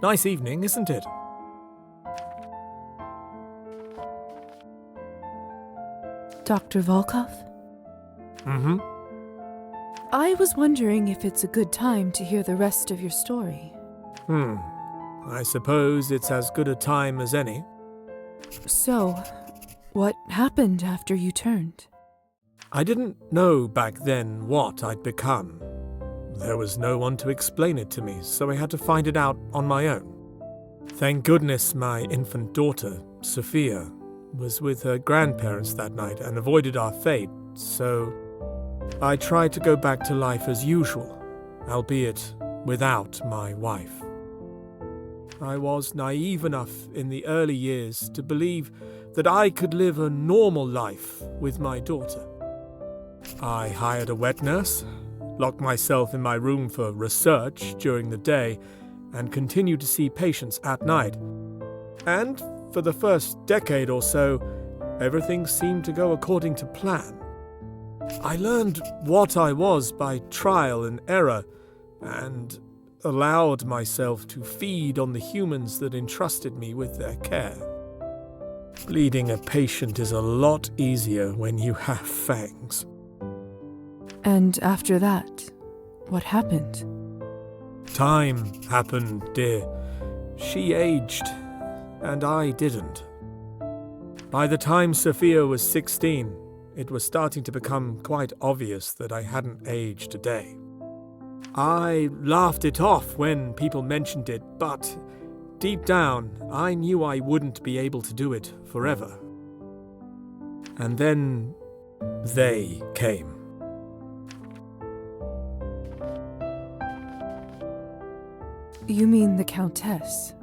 Nice evening, isn't it? Dr. Volkov? Mm-hmm. I was wondering if it's a good time to hear the rest of your story. I suppose it's as good a time as any. So, what happened after you turned? I didn't know back then what I'd become. There was no one to explain it to me, so I had to find it out on my own. Thank goodness my infant daughter, Sophia, was with her grandparents that night and avoided our fate, so I tried to go back to life as usual, albeit without my wife. I was naive enough in the early years to believe that I could live a normal life with my daughter. I hired a wet nurse, locked myself in my room for research during the day, and continued to see patients at night. And for the first decade or so, everything seemed to go according to plan. I learned what I was by trial and error, and allowed myself to feed on the humans that entrusted me with their care. Bleeding a patient is a lot easier when you have fangs. And after that, what happened? Time happened, dear. She aged, and I didn't. By the time Sophia was 16, it was starting to become quite obvious that I hadn't aged a day. I laughed it off when people mentioned it, but deep down, I knew I wouldn't be able to do it forever. And then they came. You mean the Countess?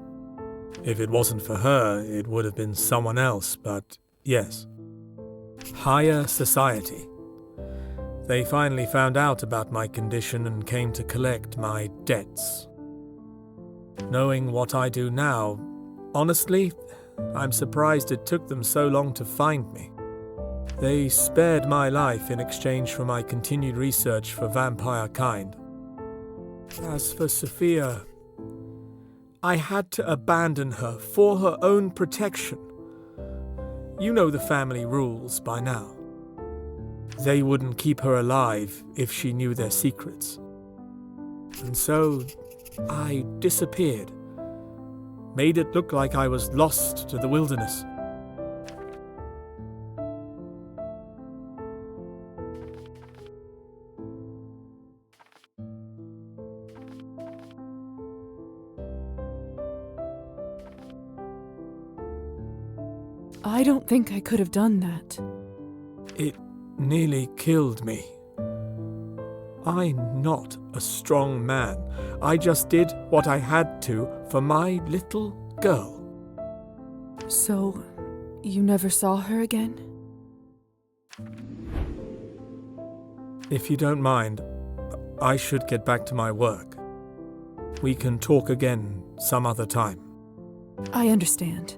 If it wasn't for her, it would have been someone else, but yes. Higher society. They finally found out about my condition and came to collect my debts. Knowing what I do now, honestly, I'm surprised it took them so long to find me. They spared my life in exchange for my continued research for vampire kind. As for Sophia, I had to abandon her for her own protection. You know the family rules by now. They wouldn't keep her alive if she knew their secrets. And so, I disappeared. Made it look like I was lost to the wilderness. I don't think I could have done that. It nearly killed me. I'm not a strong man. I just did what I had to for my little girl. So, you never saw her again? If you don't mind, I should get back to my work. We can talk again some other time. I understand.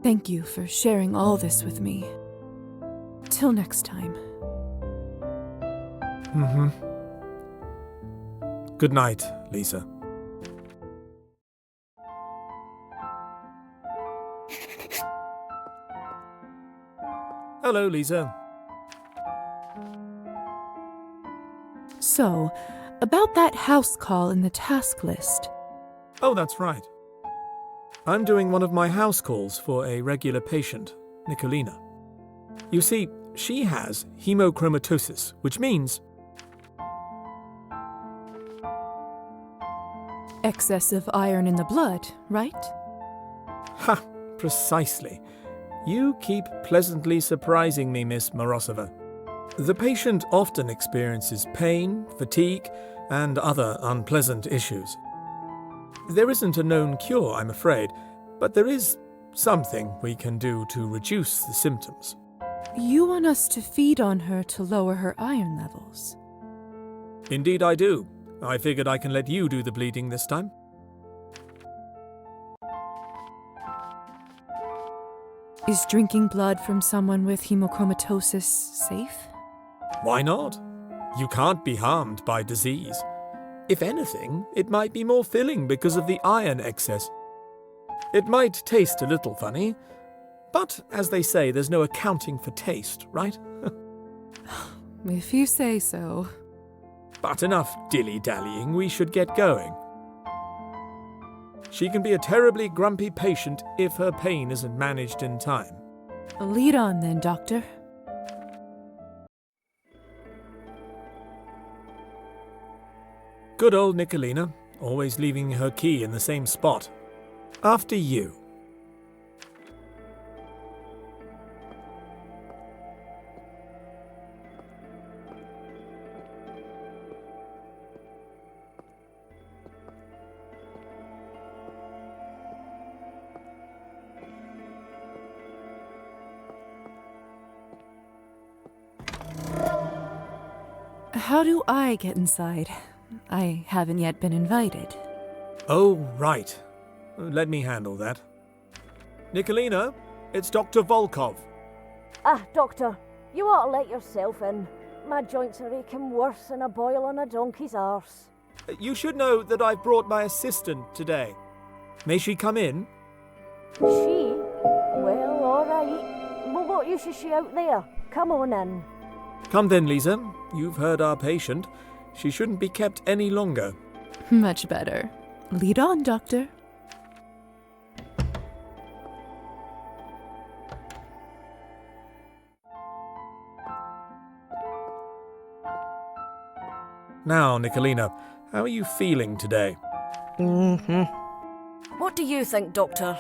Thank you for sharing all this with me. Till next time. Good night, Lisa. Hello, Lisa. So, about that house call in the task list. Oh, that's right. I'm doing one of my house calls for a regular patient, Nicolina. You see, she has hemochromatosis, which means Excess of iron in the blood, right? ha, precisely. You keep pleasantly surprising me, Miss Morozova. The patient often experiences pain, fatigue, and other unpleasant issues. There isn't a known cure, I'm afraid, but there is something we can do to reduce the symptoms. You want us to feed on her to lower her iron levels? Indeed I do. I figured I can let you do the bleeding this time. Is drinking blood from someone with hemochromatosis safe? Why not? You can't be harmed by disease. If anything, it might be more filling because of the iron excess. It might taste a little funny, but as they say, there's no accounting for taste, right? If you say so. But enough dilly-dallying, we should get going. She can be a terribly grumpy patient if her pain isn't managed in time. Lead on then, Doctor. Good old Nicolina, always leaving her key in the same spot. After you. How do I get inside? I haven't yet been invited. Oh, right. Let me handle that. Nicolina, it's Dr. Volkov. Ah, Doctor, you ought to let yourself in. My joints are aching worse than a boil on a donkey's arse. You should know that I've brought my assistant today. May she come in? She? Well, all right. Well, what use is she out there? Come on in. Come then, Lisa. You've heard our patient. She shouldn't be kept any longer. Much better. Lead on, Doctor. Now, Nicolina, how are you feeling today? What do you think, Doctor?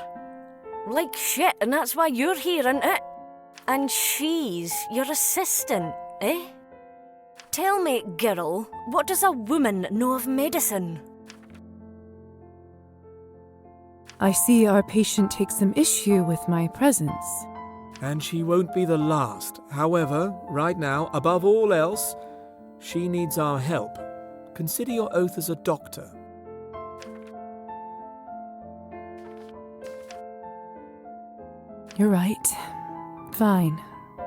Like shit, and that's why you're here, isn't it? And she's your assistant, eh? Tell me, girl, what does a woman know of medicine? I see our patient takes some issue with my presence. And she won't be the last. However, right now, above all else, she needs our help. Consider your oath as a doctor. You're right. Fine.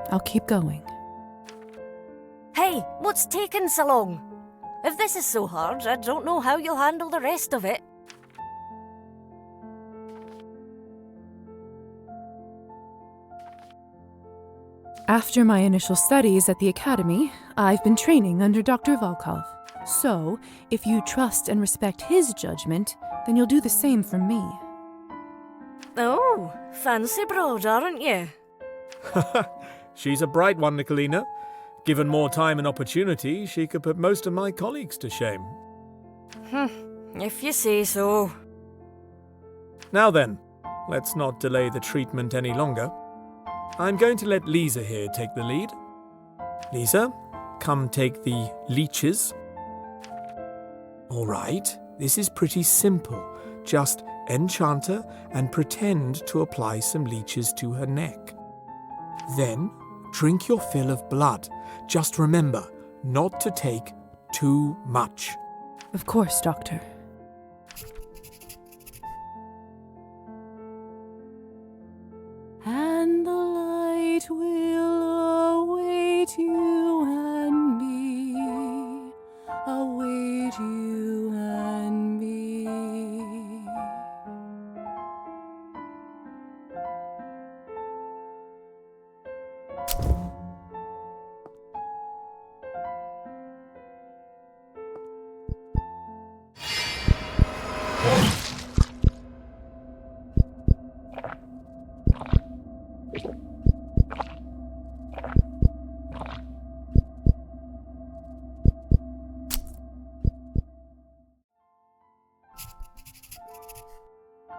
I'll keep going. Hey, what's taking so long? If this is so hard, I don't know how you'll handle the rest of it. After my initial studies at the academy, I've been training under Dr. Volkov. So, if you trust and respect his judgment, then you'll do the same for me. Oh, fancy broad, aren't you? She's a bright one, Nicolina. Given more time and opportunity, she could put most of my colleagues to shame. If you say so. Now then, let's not delay the treatment any longer. I'm going to let Lisa here take the lead. Lisa, come take the leeches. All right, this is pretty simple. Just enchant her and pretend to apply some leeches to her neck. Then, drink your fill of blood. Just remember, not to take too much. Of course, Doctor. And the light will await you and me, await you and me.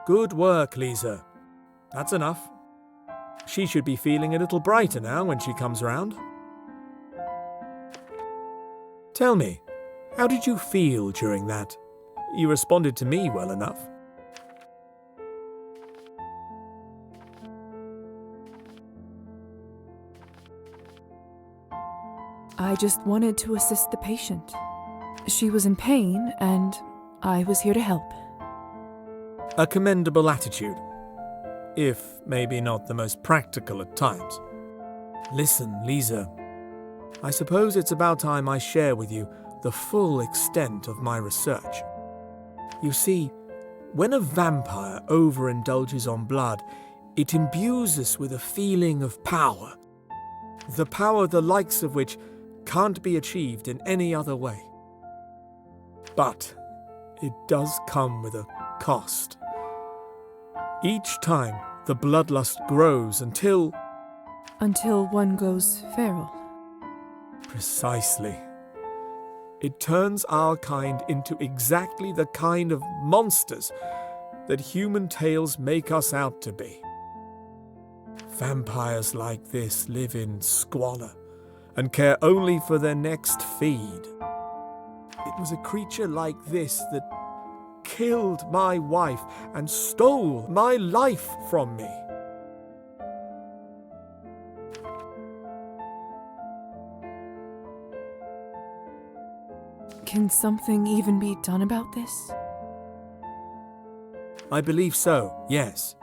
Good work, Lisa. That's enough. She should be feeling a little brighter now when she comes round. Tell me, how did you feel during that? You responded to me well enough. I just wanted to assist the patient. She was in pain, and I was here to help. A commendable attitude, if maybe not the most practical at times. Listen, Lisa, I suppose it's about time I share with you the full extent of my research. You see, when a vampire overindulges on blood, it imbues us with a feeling of power. The power the likes of which can't be achieved in any other way. But it does come with a cost. Each time the bloodlust grows until One goes feral. Precisely. It turns our kind into exactly the kind of monsters that human tales make us out to be. Vampires like this live in squalor and care only for their next feed. It was a creature like this that killed my wife and stole my life from me. Can something even be done about this? I believe so, yes.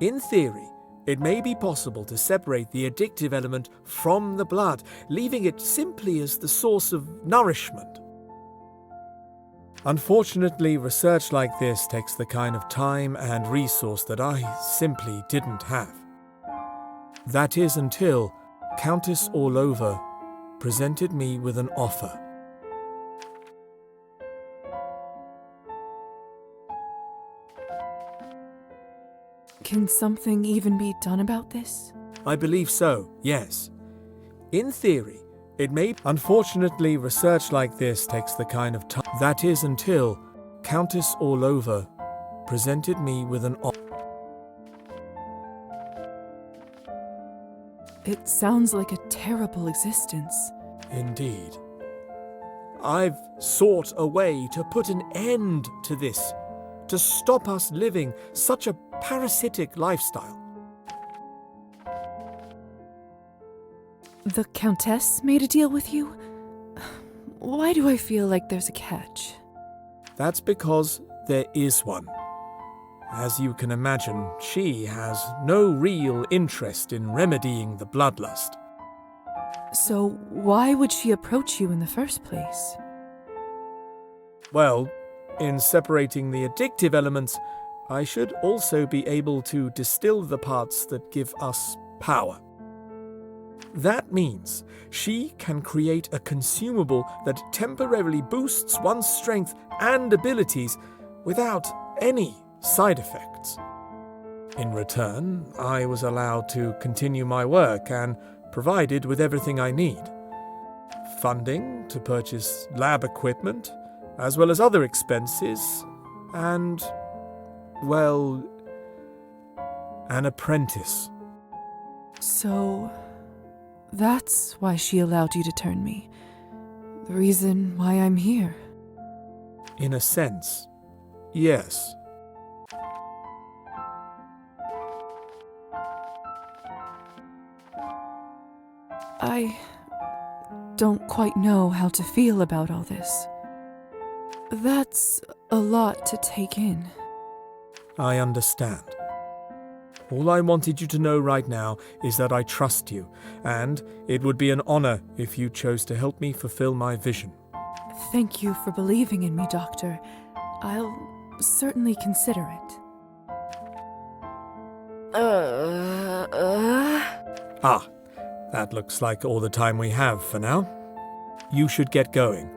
In theory, it may be possible to separate the addictive element from the blood, leaving it simply as the source of nourishment. Unfortunately, research like this takes the kind of time and resource that I simply didn't have. That is until Countess Orlova presented me with an offer. Can something even be done about this? I believe so, yes. In theory, it may... Unfortunately, research like this takes the kind of time. That is until Countess Orlova presented me with an offer. It sounds like a terrible existence. Indeed. I've sought a way to put an end to this, to stop us living such a parasitic lifestyle. The Countess made a deal with you? Why do I feel like there's a catch? That's because there is one. As you can imagine, she has no real interest in remedying the bloodlust. So why would she approach you in the first place? Well, in separating the addictive elements, I should also be able to distill the parts that give us power. That means she can create a consumable that temporarily boosts one's strength and abilities without any side effects. In return, I was allowed to continue my work and provided with everything I need. Funding to purchase lab equipment, as well as other expenses, and, well, an apprentice. So, that's why she allowed you to turn me. The reason why I'm here. In a sense, yes. I don't quite know how to feel about all this. That's a lot to take in. I understand. All I wanted you to know right now is that I trust you, and it would be an honor if you chose to help me fulfill my vision. Thank you for believing in me, Doctor. I'll certainly consider it. Ah, that looks like all the time we have for now. You should get going.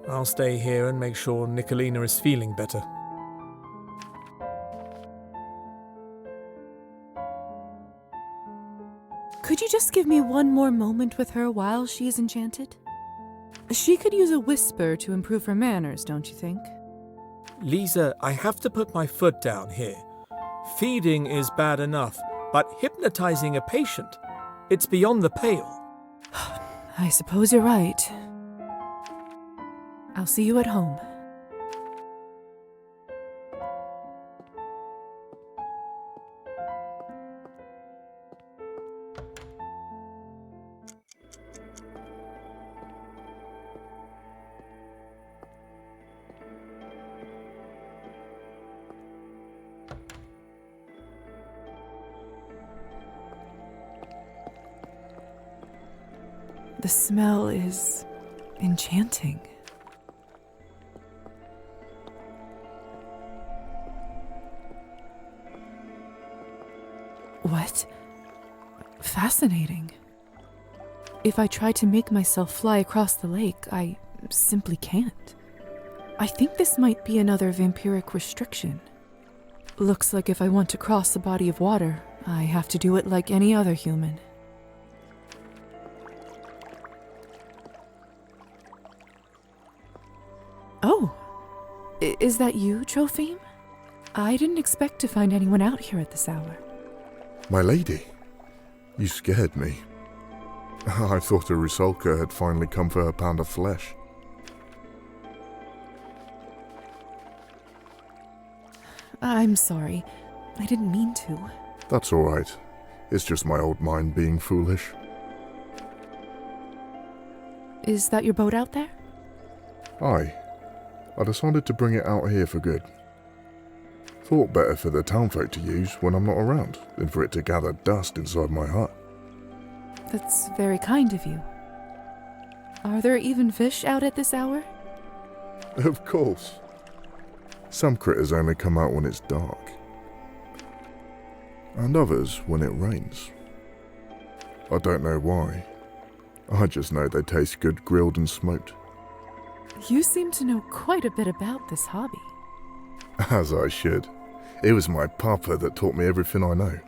I'll stay here and make sure Nicolina is feeling better. Could you just give me one more moment with her while she is enchanted? She could use a whisper to improve her manners, don't you think? Lisa, I have to put my foot down here. Feeding is bad enough, but hypnotizing a patient, it's beyond the pale. I suppose you're right. I'll see you at home. The smell is enchanting. What? Fascinating. If I try to make myself fly across the lake, I simply can't. I think this might be another vampiric restriction. Looks like if I want to cross a body of water, I have to do it like any other human. Oh, is that you, Trophime? I didn't expect to find anyone out here at this hour. My lady, you scared me. I thought a Rusalka had finally come for her pound of flesh. I'm sorry. I didn't mean to. That's all right. It's just my old mind being foolish. Is that your boat out there? Aye. I decided to bring it out here for good. Thought better for the townfolk to use when I'm not around than for it to gather dust inside my hut. That's very kind of you. Are there even fish out at this hour? Of course. Some critters only come out when it's dark. And others when it rains. I don't know why. I just know they taste good grilled and smoked. You seem to know quite a bit about this hobby. As I should. It was my papa that taught me everything I know.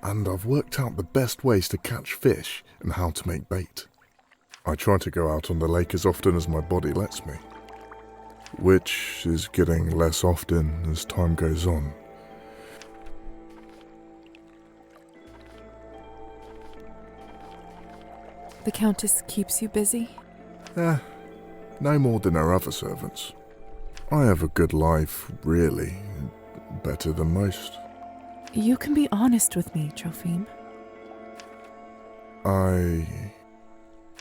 And I've worked out the best ways to catch fish and how to make bait. I try to go out on the lake as often as my body lets me. Which is getting less often as time goes on. The Countess keeps you busy? No more than our other servants. I have a good life, really. Better than most. You can be honest with me, Trophime.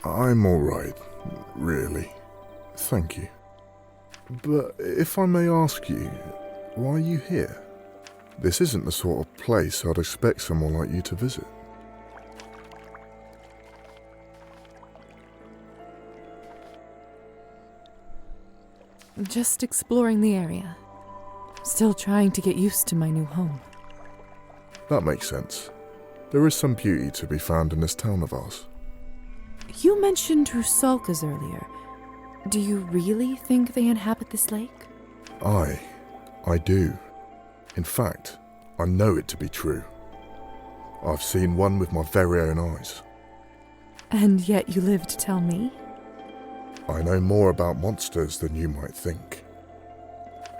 I'm alright, really. Thank you. But if I may ask you, why are you here? This isn't the sort of place I'd expect someone like you to visit. Just exploring the area. Still trying to get used to my new home. That makes sense. There is some beauty to be found in this town of ours. You mentioned Rusalkas earlier. Do you really think they inhabit this lake? I do. In fact, I know it to be true. I've seen one with my very own eyes. And yet you live to tell me? I know more about monsters than you might think.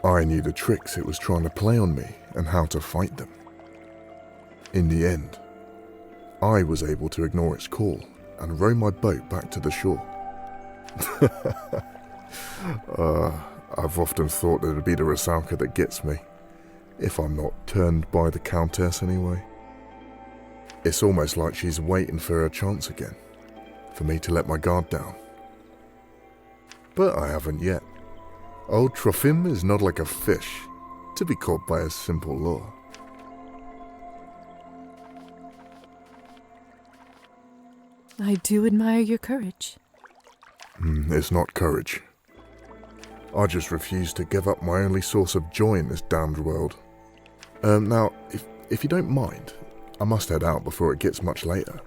I knew the tricks it was trying to play on me and how to fight them. In the end, I was able to ignore its call and row my boat back to the shore. I've often thought that it'd be the Rusalka that gets me, if I'm not turned by the Countess anyway. It's almost like she's waiting for her chance again, for me to let my guard down. But I haven't yet. Old Trophime is not like a fish, to be caught by a simple lure. I do admire your courage. It's not courage. I just refuse to give up my only source of joy in this damned world. Now, if you don't mind, I must head out before it gets much later.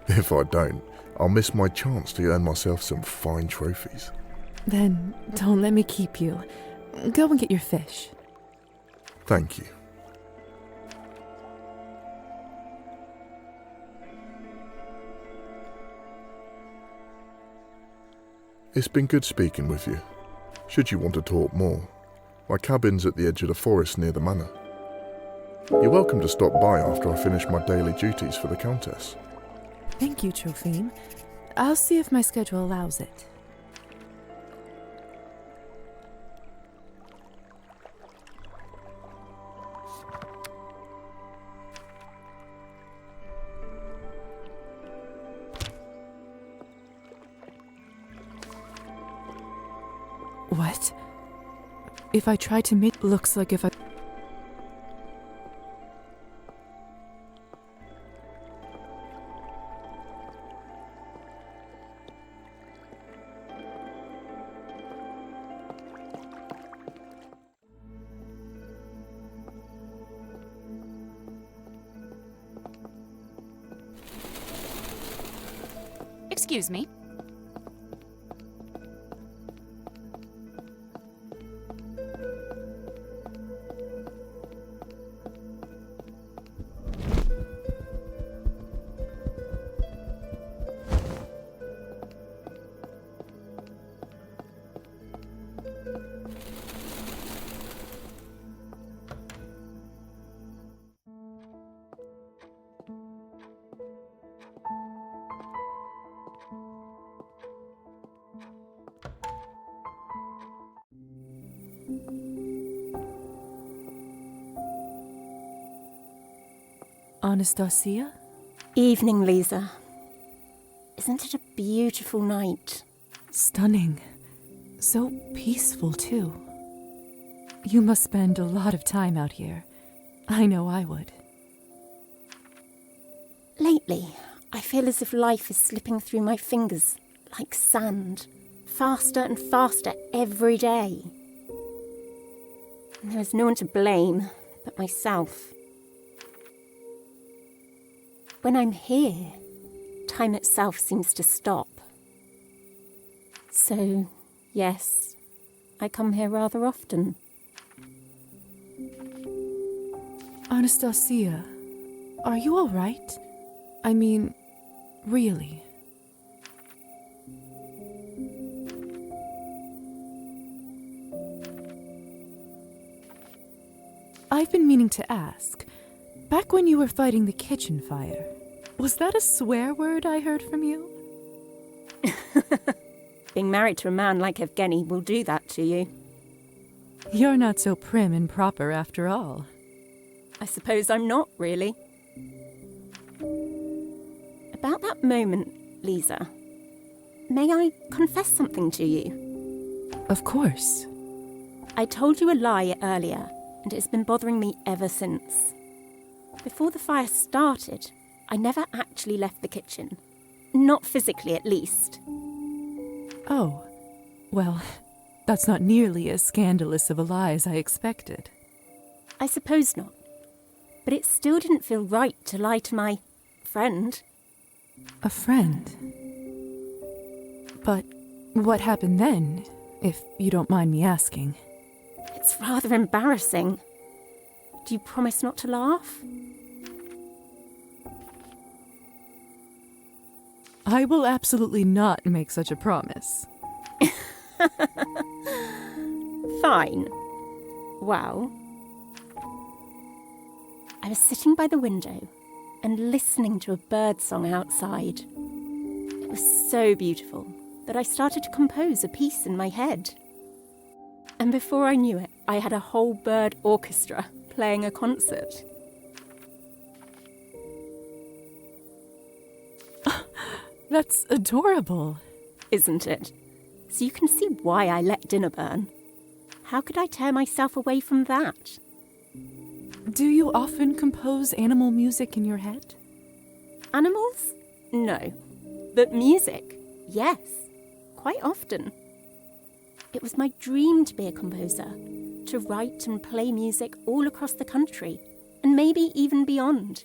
If I don't, I'll miss my chance to earn myself some fine trophies. Then don't let me keep you. Go and get your fish. Thank you. It's been good speaking with you. Should you want to talk more, my cabin's at the edge of the forest near the manor. You're welcome to stop by after I finish my daily duties for the Countess. Thank you, Trophime. I'll see if my schedule allows it. What? If I try to make looks like if I... Excuse me. Anastasia? Evening, Lisa. Isn't it a beautiful night? Stunning. So peaceful, too. You must spend a lot of time out here. I know I would. Lately, I feel as if life is slipping through my fingers like sand, faster and faster every day. And there is no one to blame but myself. When I'm here, time itself seems to stop. So, yes, I come here rather often. Anastasia, are you all right? I mean, really? I've been meaning to ask. Back when you were fighting the kitchen fire, was that a swear word I heard from you? Being married to a man like Evgeny will do that to you. You're not so prim and proper after all. I suppose I'm not, really. About that moment, Lisa, may I confess something to you? Of course. I told you a lie earlier, and it's been bothering me ever since. Before the fire started, I never actually left the kitchen. Not physically, at least. Oh, well, that's not nearly as scandalous of a lie as I expected. I suppose not. But it still didn't feel right to lie to my friend. A friend? But what happened then, if you don't mind me asking? It's rather embarrassing. Do you promise not to laugh? I will absolutely not make such a promise. Fine. Well, I was sitting by the window and listening to a bird song outside. It was so beautiful that I started to compose a piece in my head. And before I knew it, I had a whole bird orchestra playing a concert. That's adorable. Isn't it? So you can see why I let dinner burn. How could I tear myself away from that? Do you often compose animal music in your head? Animals? No. But music? Yes. Quite often. It was my dream to be a composer, to write and play music all across the country, and maybe even beyond.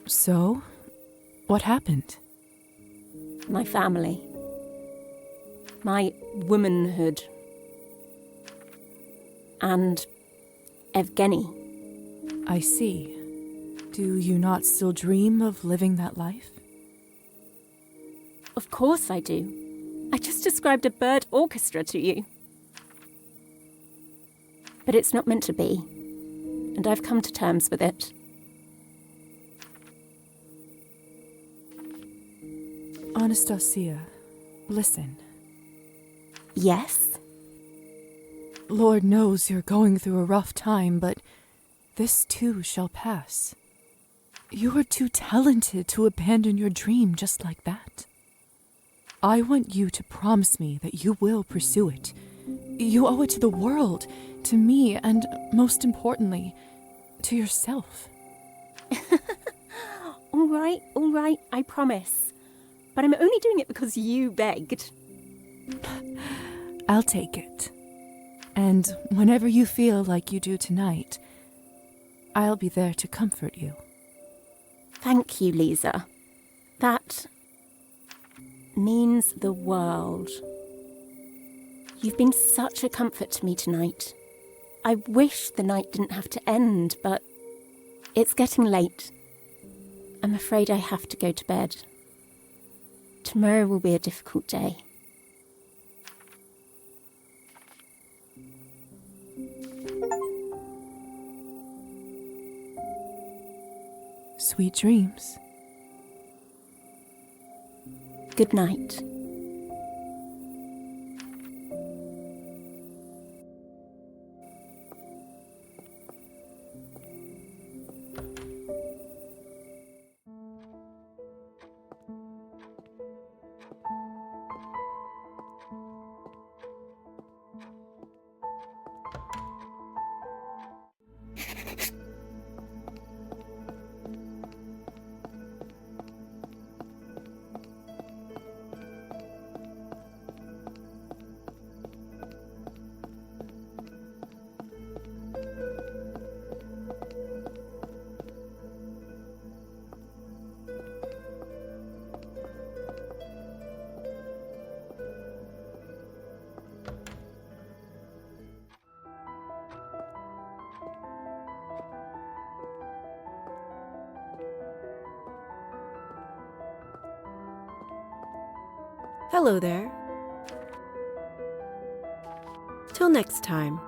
So, what happened? My family. My womanhood. And Evgeny. I see. Do you not still dream of living that life? Of course I do. I just described a bird orchestra to you. But it's not meant to be, and I've come to terms with it. Anastasia, listen. Yes? Lord knows you're going through a rough time, but this too shall pass. You are too talented to abandon your dream just like that. I want you to promise me that you will pursue it. You owe it to the world, to me, and most importantly, to yourself. All right, I promise. But I'm only doing it because you begged. I'll take it. And whenever you feel like you do tonight, I'll be there to comfort you. Thank you, Lisa. That means the world. You've been such a comfort to me tonight. I wish the night didn't have to end, but it's getting late. I'm afraid I have to go to bed. Tomorrow will be a difficult day. Sweet dreams. Good night. Hello there. Till next time.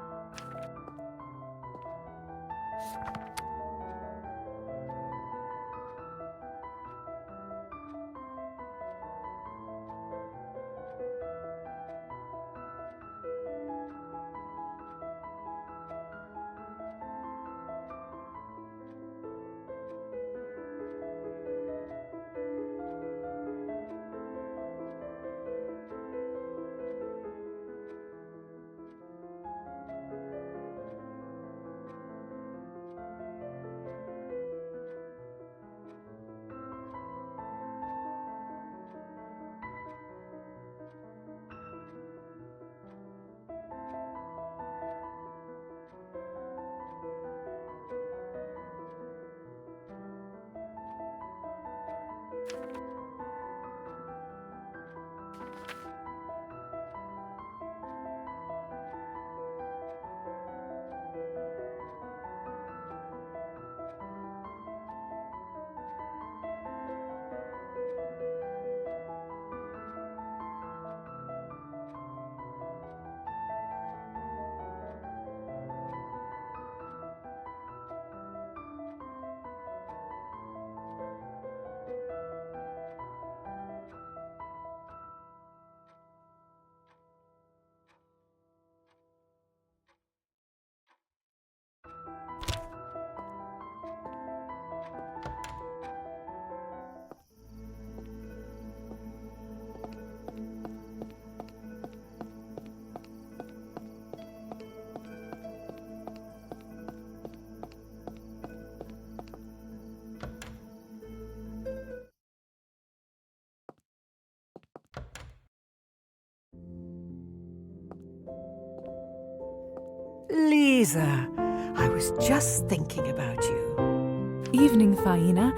Lisa, I was just thinking about you. Evening, Faina.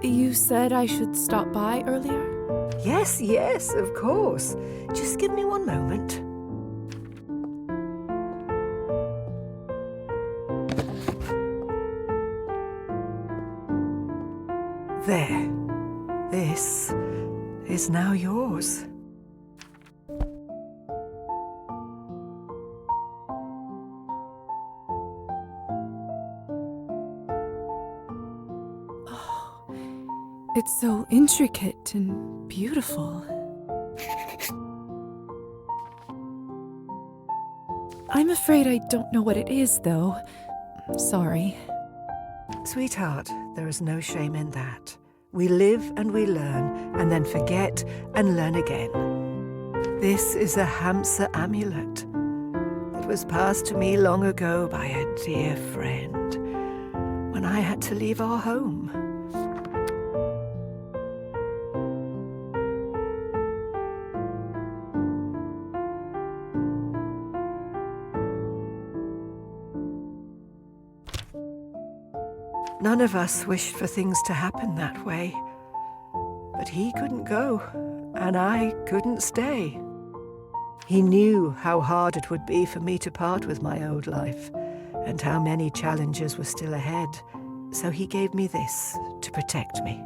You said I should stop by earlier? Yes, of course. Just give me one moment. There. This is now yours. It's so intricate and beautiful. I'm afraid I don't know what it is, though. Sorry. Sweetheart, there is no shame in that. We live and we learn, and then forget and learn again. This is a Hamsa amulet. It was passed to me long ago by a dear friend when I had to leave our home. None of us wished for things to happen that way. But he couldn't go, and I couldn't stay. He knew how hard it would be for me to part with my old life, and how many challenges were still ahead, so he gave me this to protect me.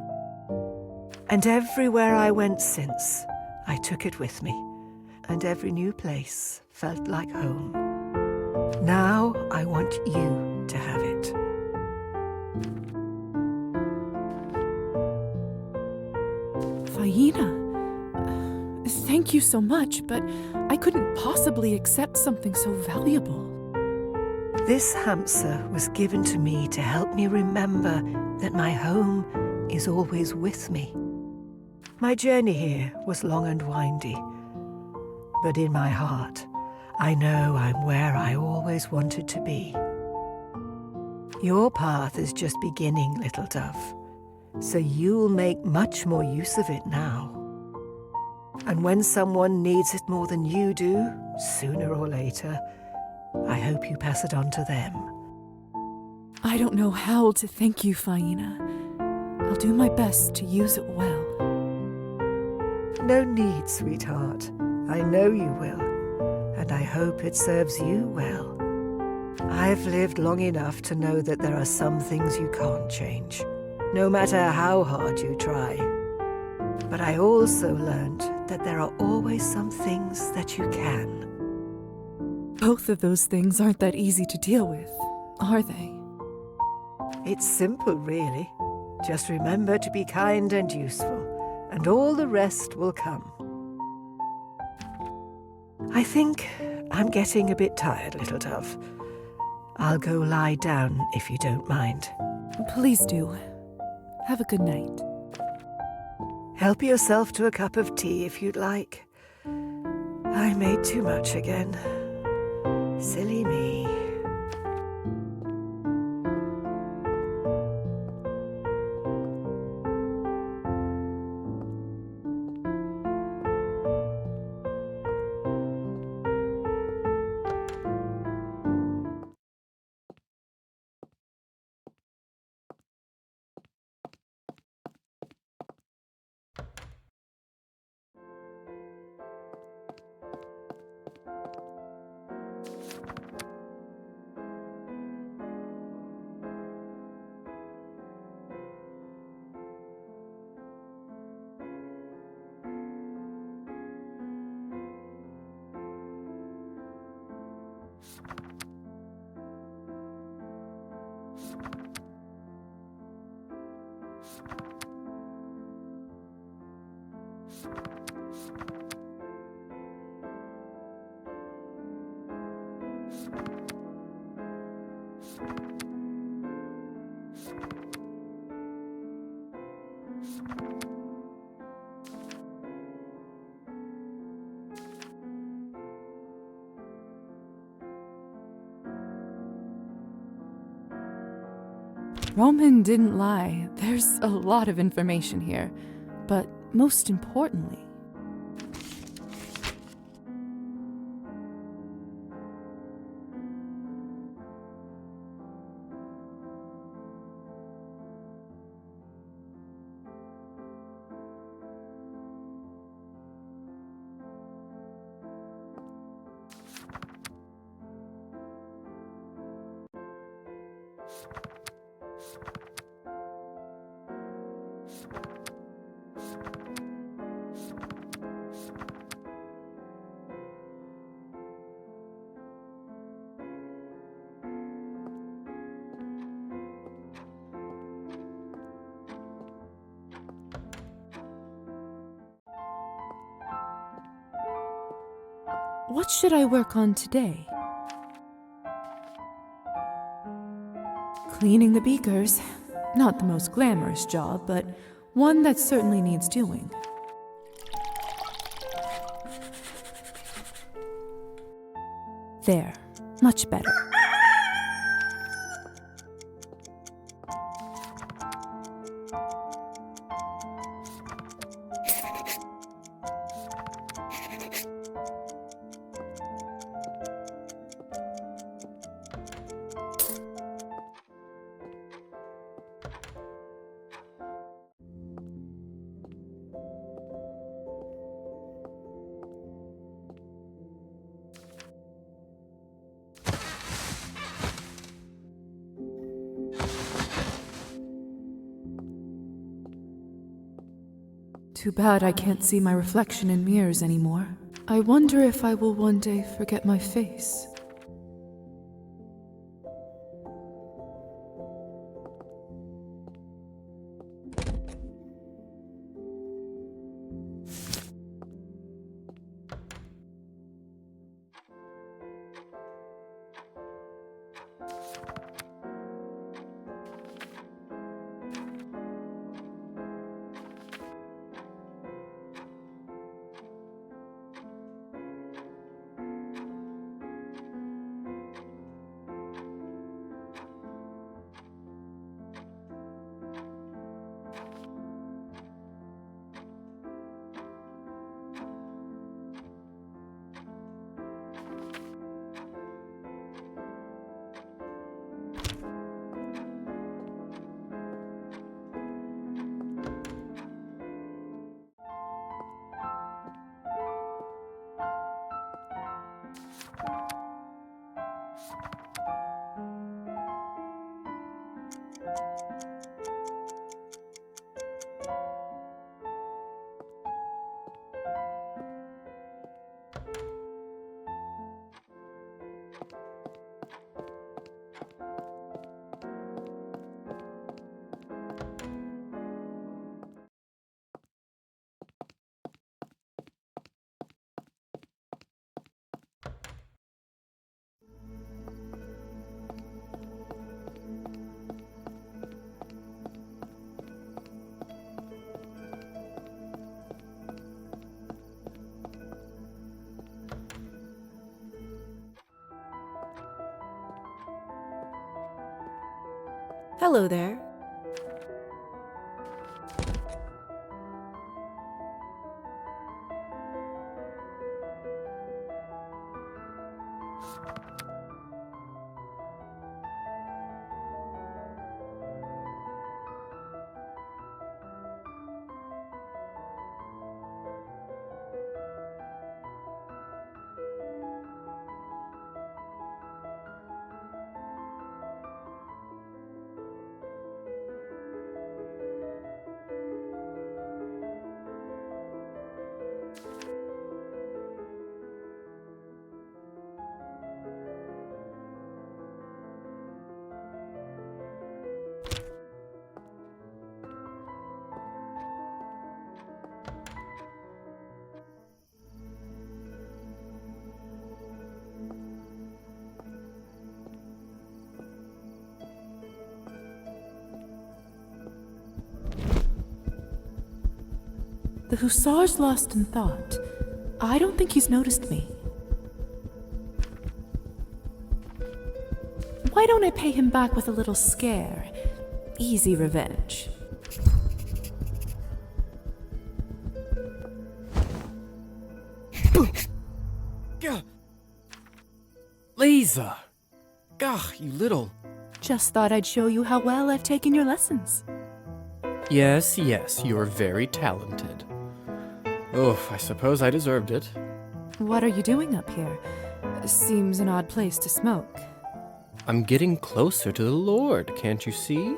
And everywhere I went since, I took it with me, and every new place felt like home. Now I want you to have it. Faina, thank you so much, but I couldn't possibly accept something so valuable. This hamster was given to me to help me remember that my home is always with me. My journey here was long and windy, but in my heart, I know I'm where I always wanted to be. Your path is just beginning, little dove, so you'll make much more use of it now. And when someone needs it more than you do, sooner or later, I hope you pass it on to them. I don't know how to thank you, Faina. I'll do my best to use it well. No need, sweetheart. I know you will, and I hope it serves you well. I've lived long enough to know that there are some things you can't change, no matter how hard you try. But I also learned that there are always some things that you can. Both of those things aren't that easy to deal with, are they? It's simple, really. Just remember to be kind and useful, and all the rest will come. I think I'm getting a bit tired, little dove. I'll go lie down if you don't mind. Please do. Have a good night. Help yourself to a cup of tea if you'd like. I made too much again. Silly me. Roman didn't lie. There's a lot of information here. But most importantly, what should I work on today? Cleaning the beakers. Not the most glamorous job, but one that certainly needs doing. There. Much better. Too bad I can't see my reflection in mirrors anymore. I wonder if I will one day forget my face. Hello there. The hussar's lost in thought. I don't think he's noticed me. Why don't I pay him back with a little scare? Easy revenge. Lisa! Gah, you little... Just thought I'd show you how well I've taken your lessons. Yes, you're very talented. Oh, I suppose I deserved it. What are you doing up here? Seems an odd place to smoke. I'm getting closer to the Lord, can't you see?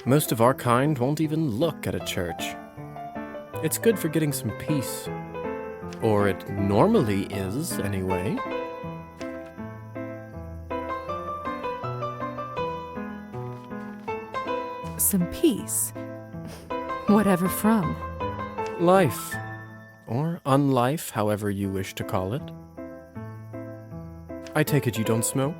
Most of our kind won't even look at a church. It's good for getting some peace. Or it normally is, anyway. Some peace. Whatever from. Life. Or unlife, however you wish to call it. I take it you don't smoke?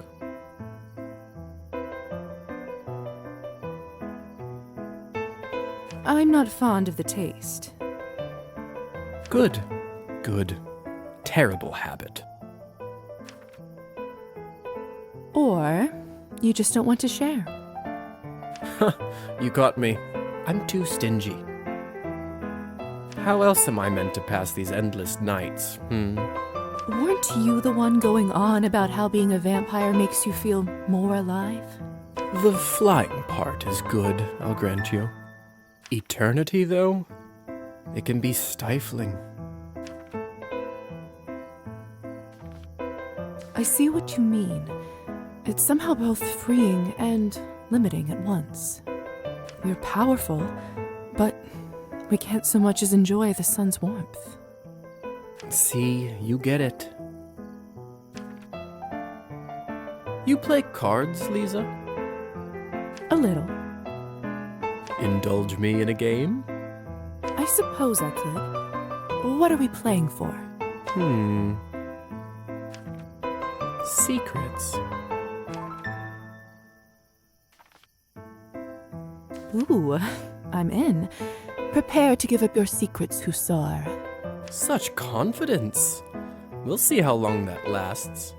I'm not fond of the taste. Good. Terrible habit. Or you just don't want to share. You got me. I'm too stingy. How else am I meant to pass these endless nights, Weren't you the one going on about how being a vampire makes you feel more alive? The flying part is good, I'll grant you. Eternity, though? It can be stifling. I see what you mean. It's somehow both freeing and limiting at once. You're powerful, but We can't so much as enjoy the sun's warmth. See, you get it. You play cards, Lisa? A little. Indulge me in a game? I suppose I could. What are we playing for? Secrets. Ooh, I'm in. Prepare to give up your secrets, Hussar. Such confidence. We'll see how long that lasts.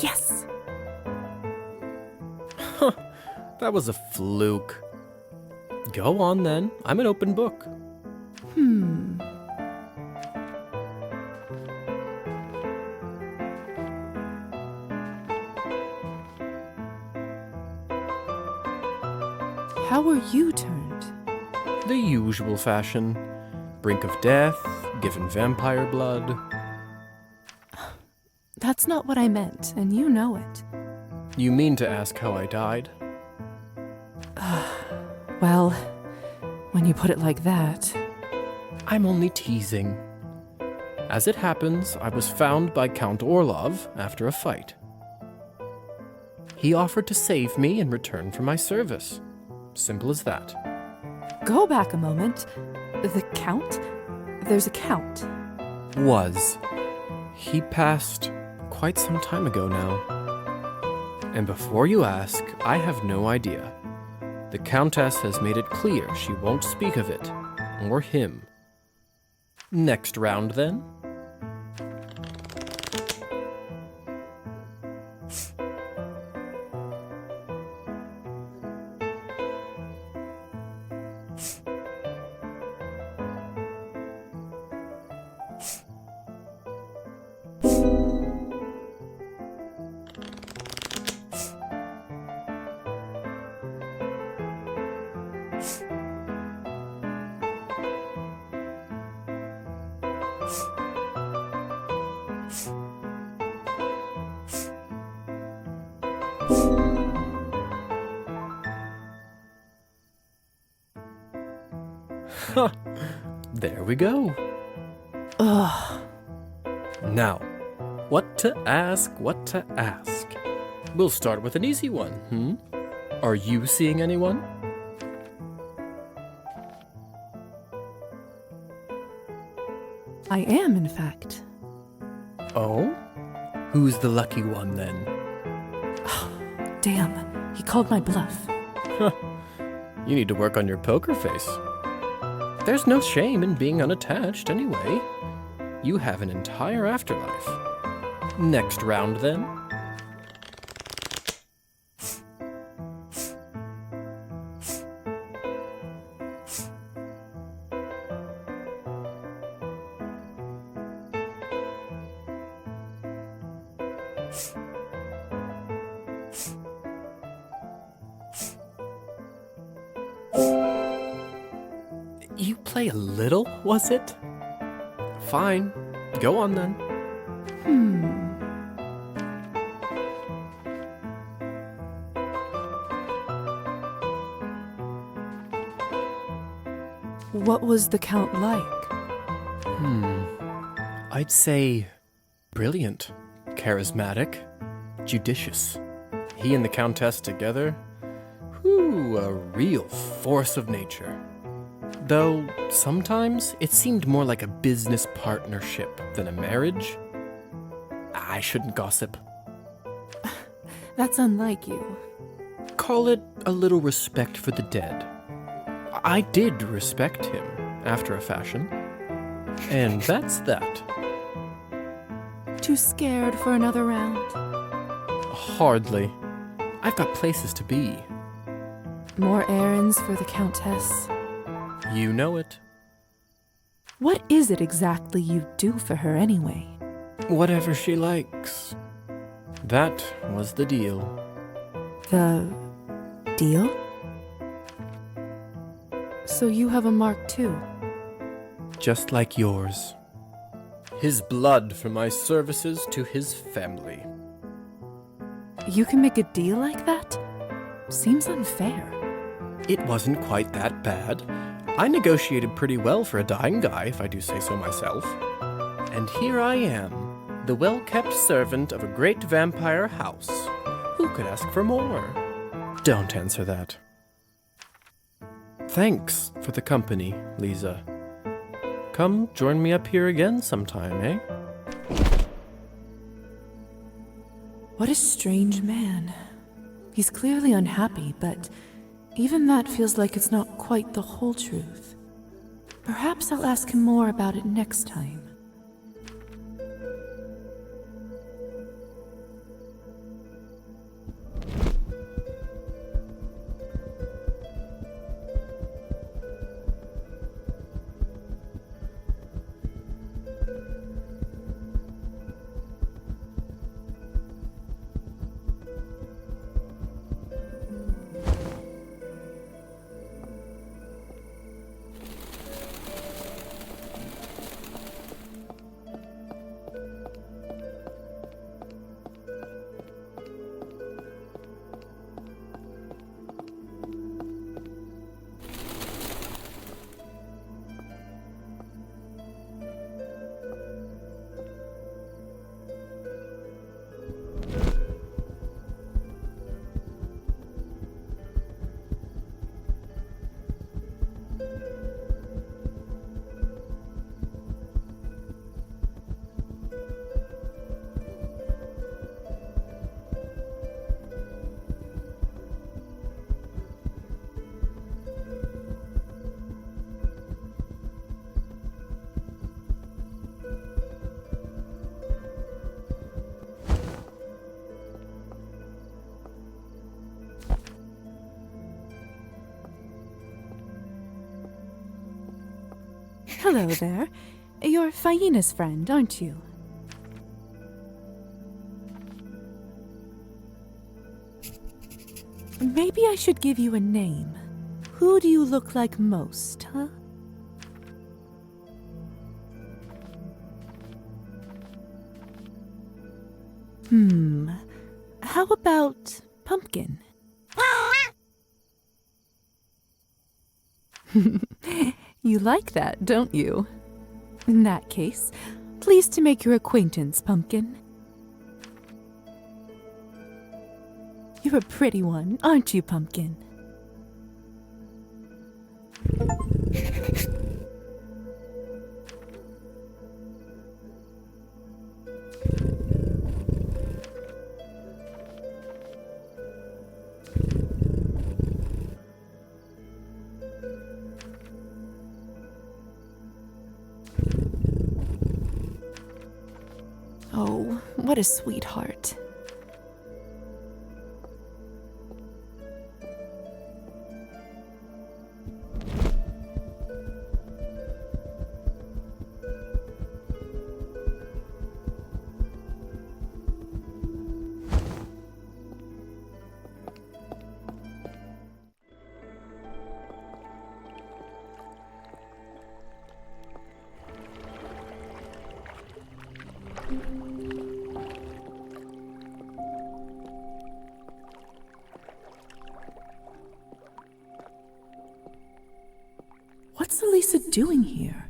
Yes! That was a fluke. Go on then. I'm an open book. How were you turned? The usual fashion. Brink of death, given vampire blood. That's not what I meant, and you know it. You mean to ask how I died? Well, when you put it like that. I'm only teasing. As it happens, I was found by Count Orlov after a fight. He offered to save me in return for my service. Simple as that. Go back a moment. The Count? There's a Count. Was. He passed quite some time ago now. And before you ask, I have no idea. The Countess has made it clear she won't speak of it, or him. Next round, then? There we go. Ugh. Now, what to ask, what to ask. We'll start with an easy one, Are you seeing anyone? I am, in fact. Oh? Who's the lucky one, then? Damn, he called my bluff. You need to work on your poker face. There's no shame in being unattached, anyway. You have an entire afterlife. Next round, then. You play a little, was it? Fine. Go on then. What was the Count like? I'd say brilliant, charismatic, judicious. He and the Countess together, a real force of nature. Though sometimes it seemed more like a business partnership than a marriage. I shouldn't gossip. That's unlike you. Call it a little respect for the dead. I did respect him, after a fashion. And that's that. Too scared for another round? Hardly. I've got places to be. More errands for the Countess? You know it. What is it exactly you do for her anyway? Whatever she likes. That was the deal. The deal? So you have a mark too? Just like yours. His blood for my services to his family. You can make a deal like that? Seems unfair. It wasn't quite that bad. I negotiated pretty well for a dying guy, if I do say so myself. And here I am, the well-kept servant of a great vampire house. Who could ask for more? Don't answer that. Thanks for the company, Lisa. Come join me up here again sometime, eh? What a strange man. He's clearly unhappy, but even that feels like it's not quite the whole truth. Perhaps I'll ask him more about it next time. Hello there. You're Faina's friend, aren't you? Maybe I should give you a name. Who do you look like most, huh? How about Pumpkin? You like that, don't you? In that case, pleased to make your acquaintance, Pumpkin. You're a pretty one, aren't you, Pumpkin? Oh, what a sweetheart. What's Elisa doing here?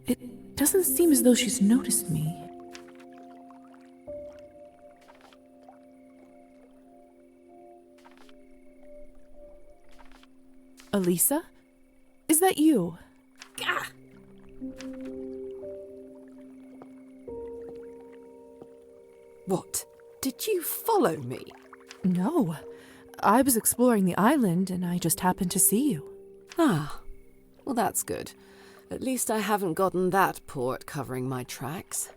It doesn't seem as though she's noticed me. Elisa? Is that you? Gah! What? Did you follow me? No. I was exploring the island and I just happened to see you. Ah, well that's good. At least I haven't gotten that poor at covering my tracks.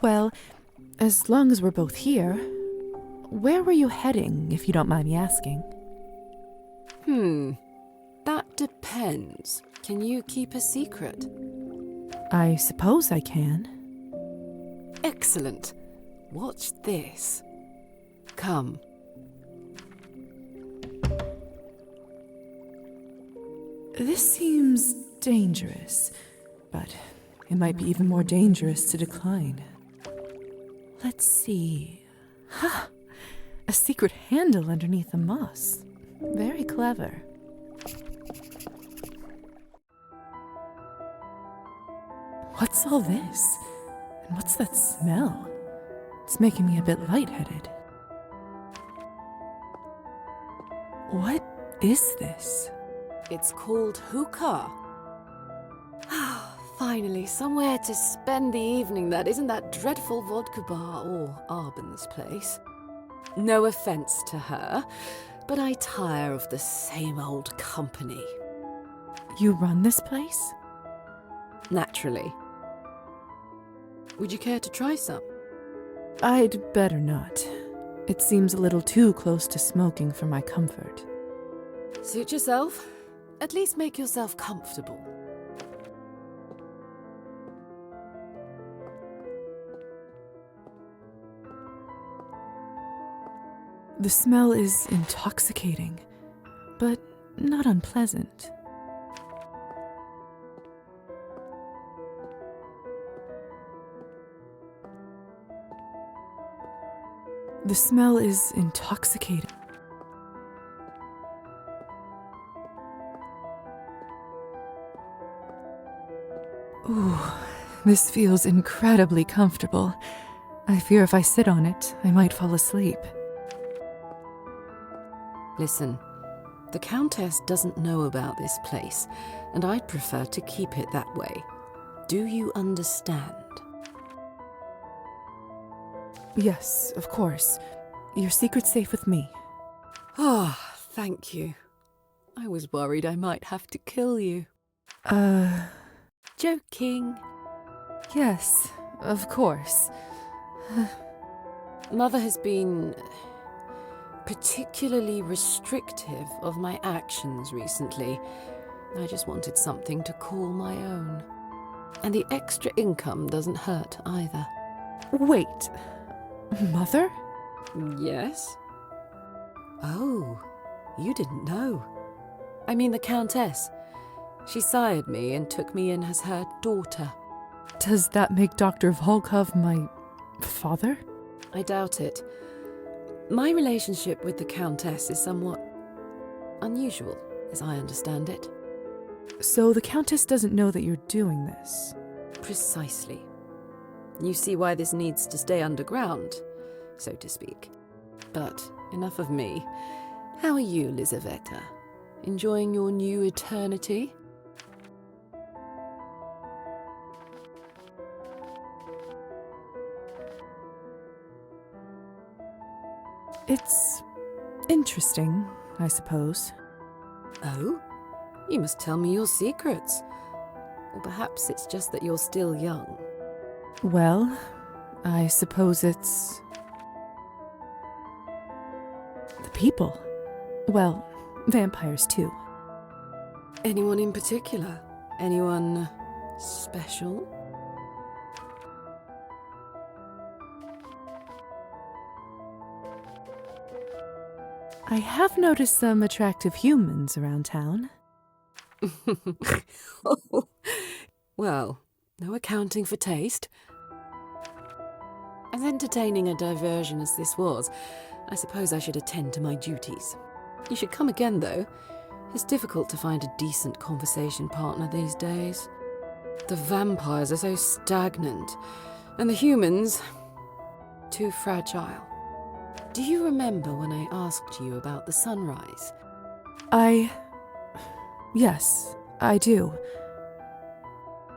Well, as long as we're both here, where were you heading, if you don't mind me asking? That depends. Can you keep a secret? I suppose I can. Excellent. Watch this. Come. This seems dangerous, but it might be even more dangerous to decline. Let's see. Ha! A secret handle underneath the moss. Very clever. What's all this? And what's that smell? It's making me a bit lightheaded. What is this? It's called hookah. Finally, somewhere to spend the evening that isn't that dreadful vodka bar or Arbon's place. No offence to her, but I tire of the same old company. You run this place? Naturally. Would you care to try some? I'd better not. It seems a little too close to smoking for my comfort. Suit yourself. At least make yourself comfortable. The smell is intoxicating, but not unpleasant. The smell is intoxicating. Ooh, this feels incredibly comfortable. I fear if I sit on it, I might fall asleep. Listen, the Countess doesn't know about this place, and I'd prefer to keep it that way. Do you understand? Yes, of course. Your secret's safe with me. Ah, thank you. I was worried I might have to kill you. Joking. Yes, of course. Mother has been particularly restrictive of my actions recently. I just wanted something to call my own. And the extra income doesn't hurt either. Wait. Mother? Yes? Oh, you didn't know. I mean the Countess. She sired me and took me in as her daughter. Does that make Dr. Volkov my father? I doubt it. My relationship with the Countess is somewhat unusual, as I understand it. So the Countess doesn't know that you're doing this? Precisely. You see why this needs to stay underground, so to speak. But enough of me. How are you, Lizaveta? Enjoying your new eternity? It's interesting, I suppose. Oh? You must tell me your secrets. Or perhaps it's just that you're still young. Well, I suppose it's the people. Well, vampires too. Anyone in particular? Anyone special? I have noticed some attractive humans around town. Well, no accounting for taste. As entertaining a diversion as this was, I suppose I should attend to my duties. You should come again, though. It's difficult to find a decent conversation partner these days. The vampires are so stagnant, and the humans too fragile. Do you remember when I asked you about the sunrise? Yes, I do.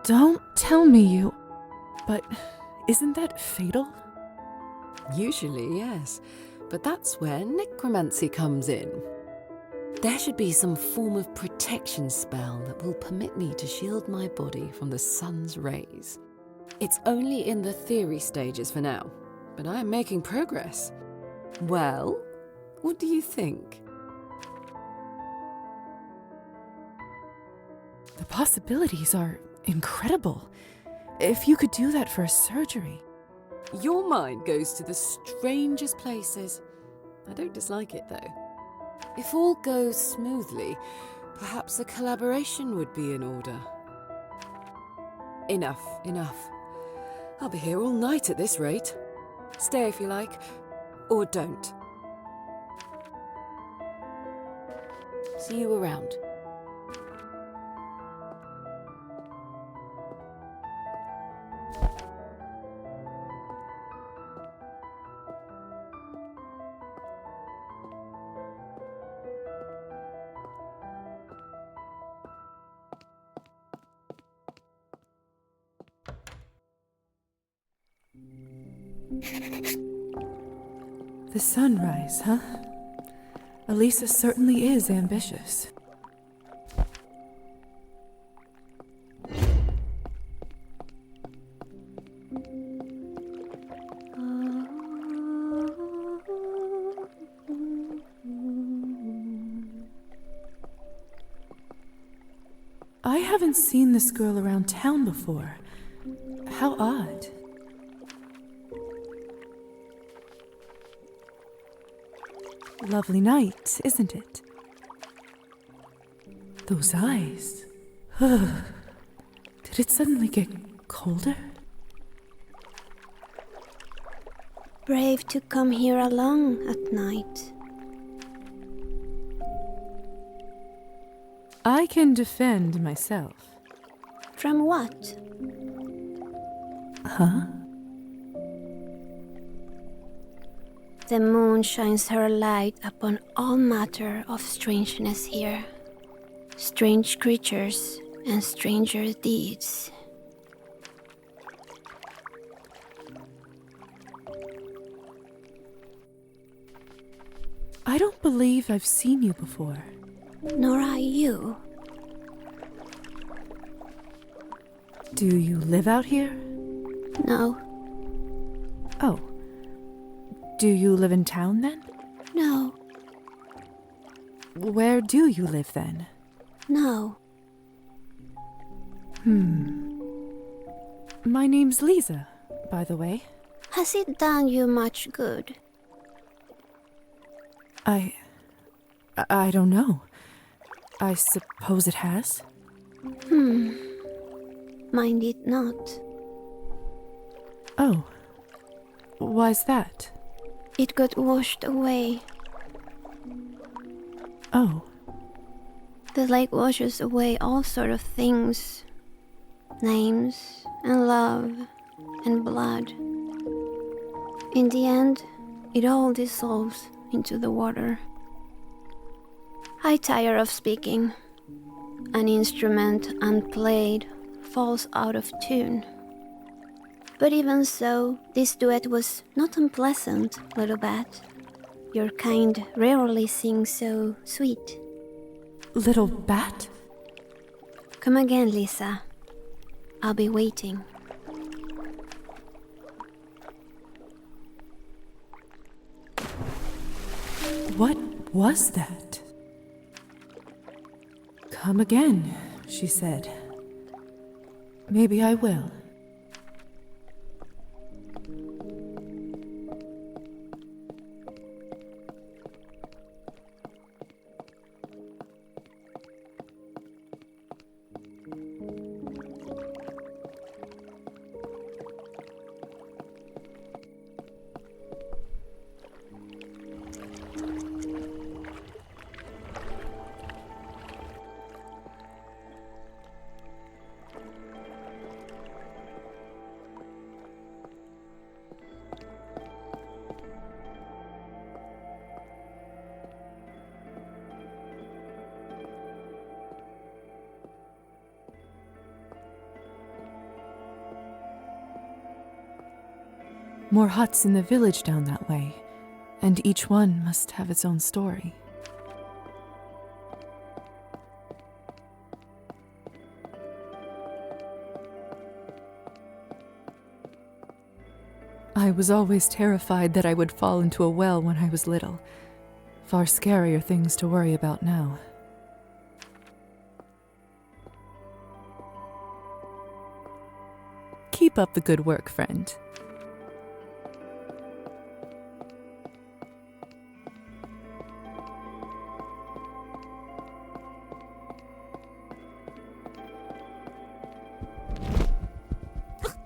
Don't tell me you... But isn't that fatal? Usually, yes. But that's where necromancy comes in. There should be some form of protection spell that will permit me to shield my body from the sun's rays. It's only in the theory stages for now, but I am making progress. Well, what do you think? The possibilities are incredible. If you could do that for a surgery. Your mind goes to the strangest places. I don't dislike it, though. If all goes smoothly, perhaps a collaboration would be in order. Enough. I'll be here all night at this rate. Stay if you like, or don't. See you around. The sunrise, huh? Elisa certainly is ambitious. I haven't seen this girl around town before. How odd. Lovely night, isn't it? Those eyes. Did it suddenly get colder? Brave to come here alone at night. I can defend myself. From what? Huh? The moon shines her light upon all matter of strangeness here. Strange creatures and stranger deeds. I don't believe I've seen you before. Nor I you. Do you live out here? No. Oh. Do you live in town then? No. Where do you live then? No. My name's Lisa, by the way. Has it done you much good? I don't know. I suppose it has. Mind it not. Oh. Why's that? It got washed away. Oh. The lake washes away all sort of things. Names and love and blood. In the end, it all dissolves into the water. I tire of speaking. An instrument unplayed falls out of tune. But even so, this duet was not unpleasant, little bat. Your kind rarely sing so sweet. Little bat? Come again, Lisa. I'll be waiting. What was that? Come again, she said. Maybe I will. More huts in the village down that way, and each one must have its own story. I was always terrified that I would fall into a well when I was little. Far scarier things to worry about now. Keep up the good work, friend.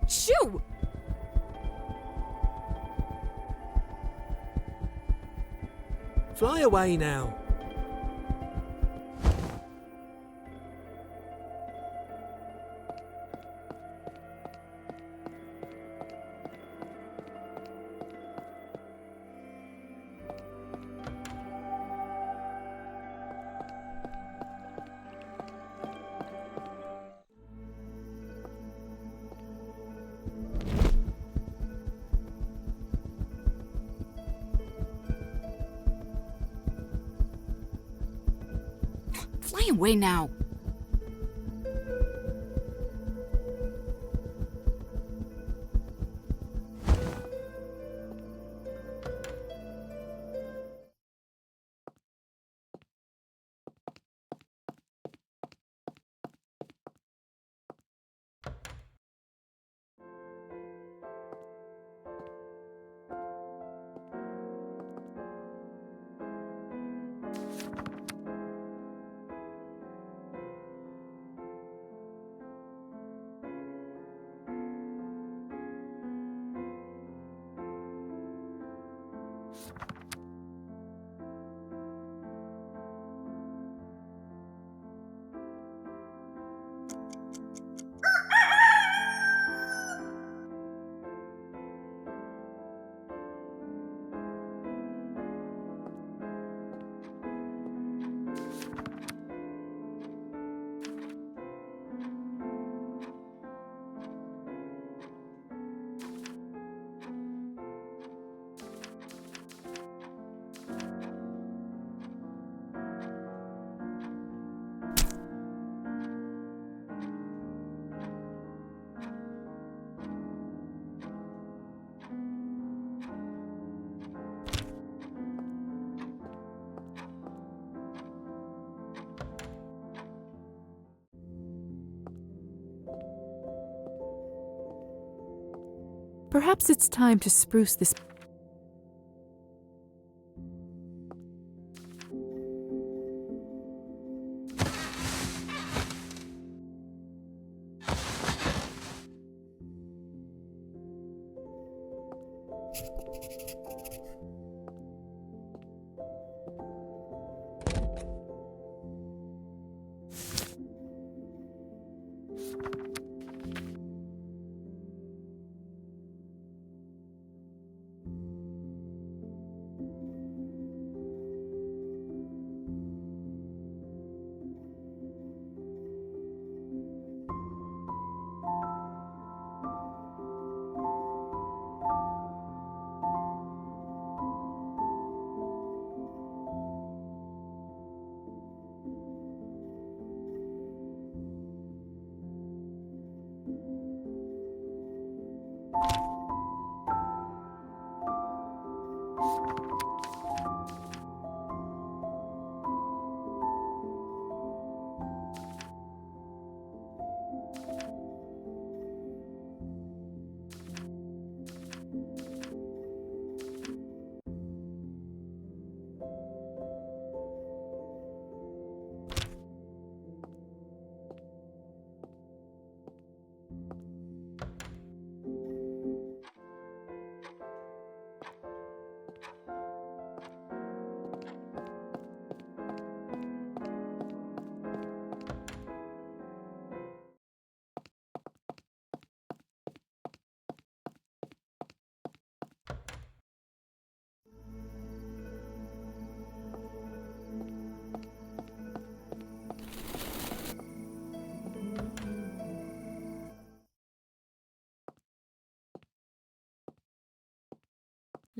Shoo! Fly away now. Fly away now. Perhaps it's time to spruce this.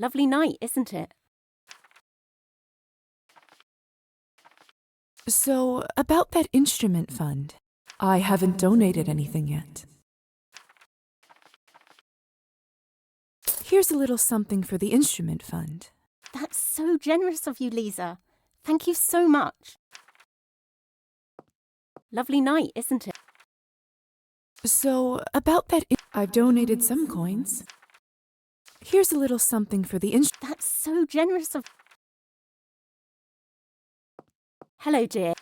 Lovely night, isn't it? So, about that instrument fund. I haven't donated anything yet. Here's a little something for the instrument fund. That's so generous of you, Lisa. Thank you so much. Lovely night, isn't it? So, about that, I've donated some coins. Here's a little something for the instrument. That's so generous of... Hello, dear.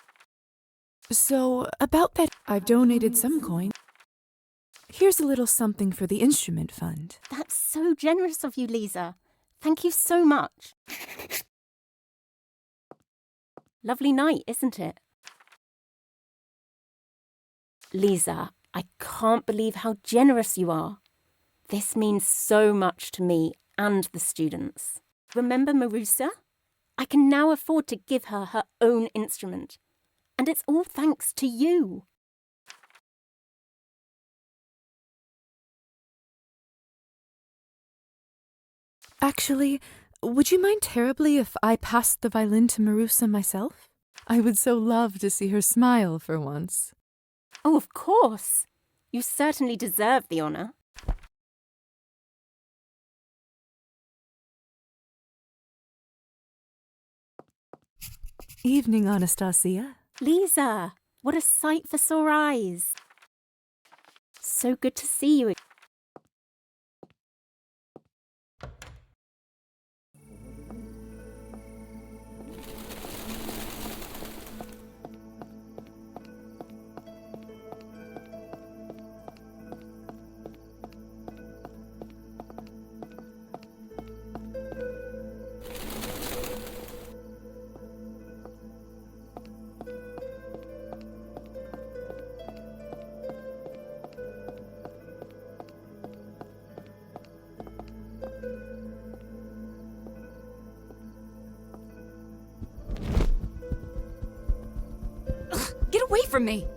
So, about that, I've donated some coins. Here's a little something for the instrument fund. That's so generous of you, Lisa. Thank you so much. Lovely night, isn't it? Lisa, I can't believe how generous you are. This means so much to me and the students. Remember Marusa? I can now afford to give her her own instrument. And it's all thanks to you. Actually, would you mind terribly if I passed the violin to Marusa myself? I would so love to see her smile for once. Oh, of course. You certainly deserve the honour. Evening, Anastasia. Lisa, what a sight for sore eyes. So good to see you. Get away from me!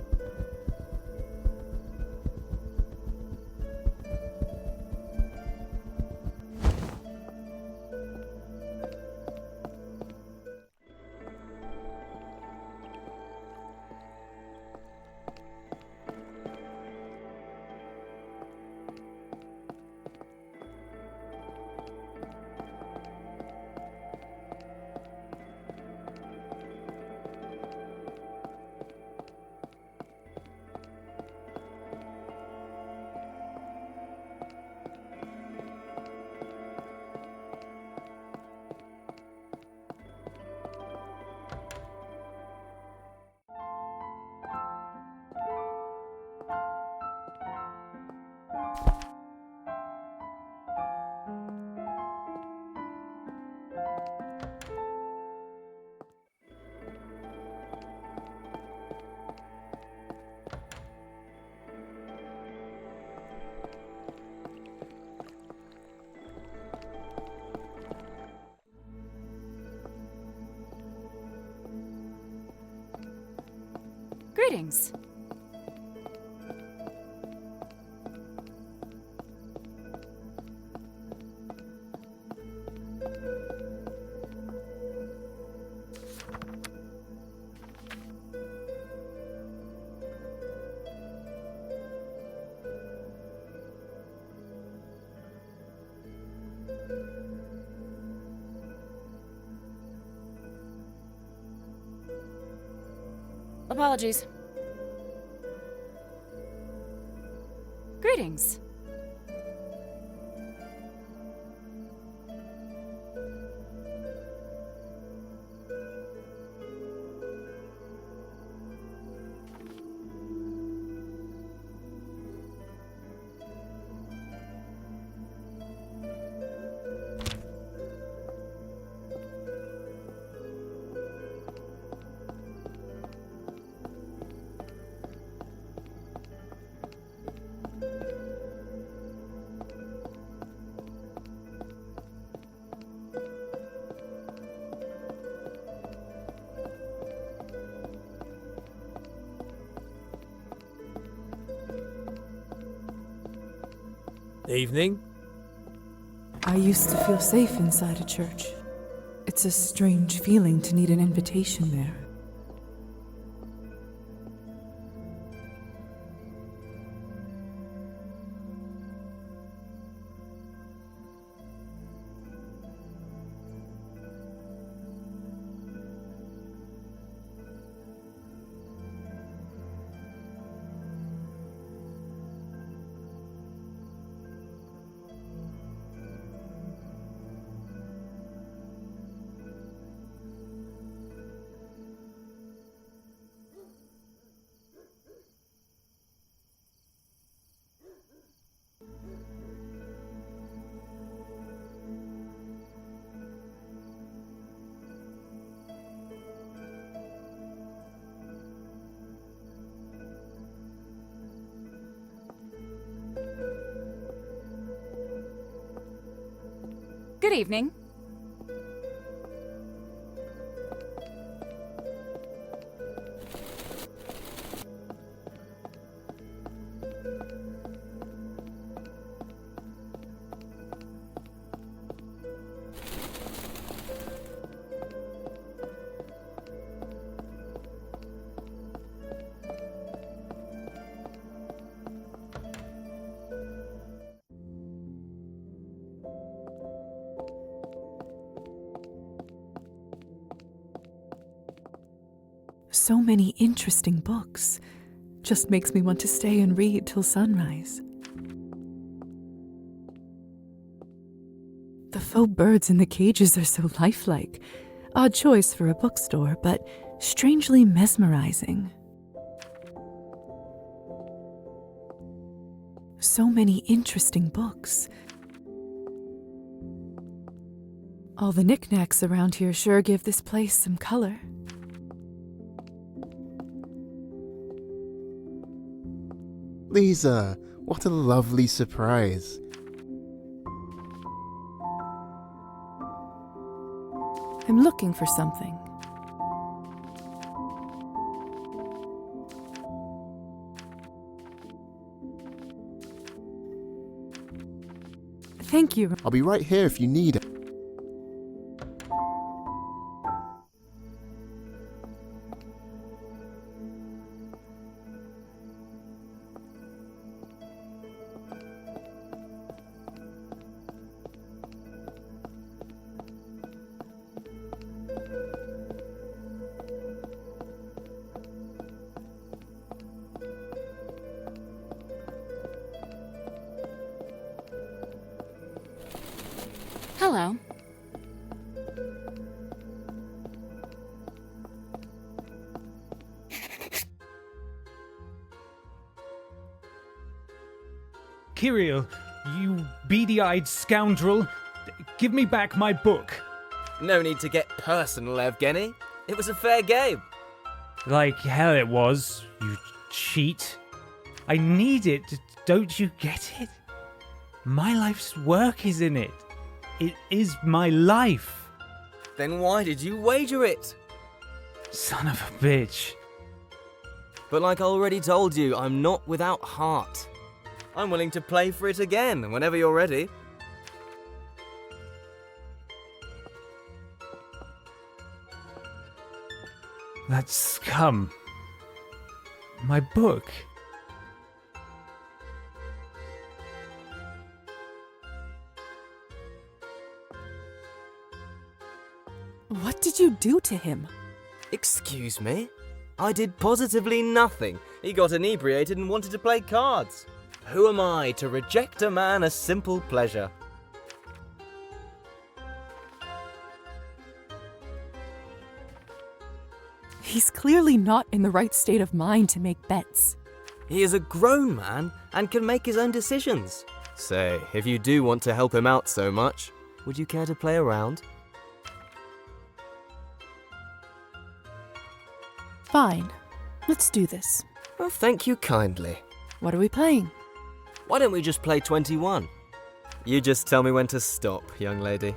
Greetings. Apologies. Greetings. Evening. I used to feel safe inside a church. It's a strange feeling to need an invitation there. Good evening. So many interesting books. Just makes me want to stay and read till sunrise. The faux birds in the cages are so lifelike. Odd choice for a bookstore, but strangely mesmerizing. So many interesting books. All the knickknacks around here sure give this place some color. Lisa, what a lovely surprise. I'm looking for something. Thank you. I'll be right here if you need it. Hello. Kirill, you beady-eyed scoundrel, give me back my book. No need to get personal, Evgeny. It was a fair game. Like hell it was, you cheat. I need it, don't you get it? My life's work is in it. It is my life. Then why did you wager it? Son of a bitch. But like I already told you, I'm not without heart. I'm willing to play for it again whenever you're ready. That scum. My book. What did you do to him? Excuse me? I did positively nothing. He got inebriated and wanted to play cards. Who am I to reject a man a simple pleasure? He's clearly not in the right state of mind to make bets. He is a grown man and can make his own decisions. Say, if you do want to help him out so much, would you care to play around? Fine. Let's do this. Well, thank you kindly. What are we playing? Why don't we just play 21? You just tell me when to stop, young lady.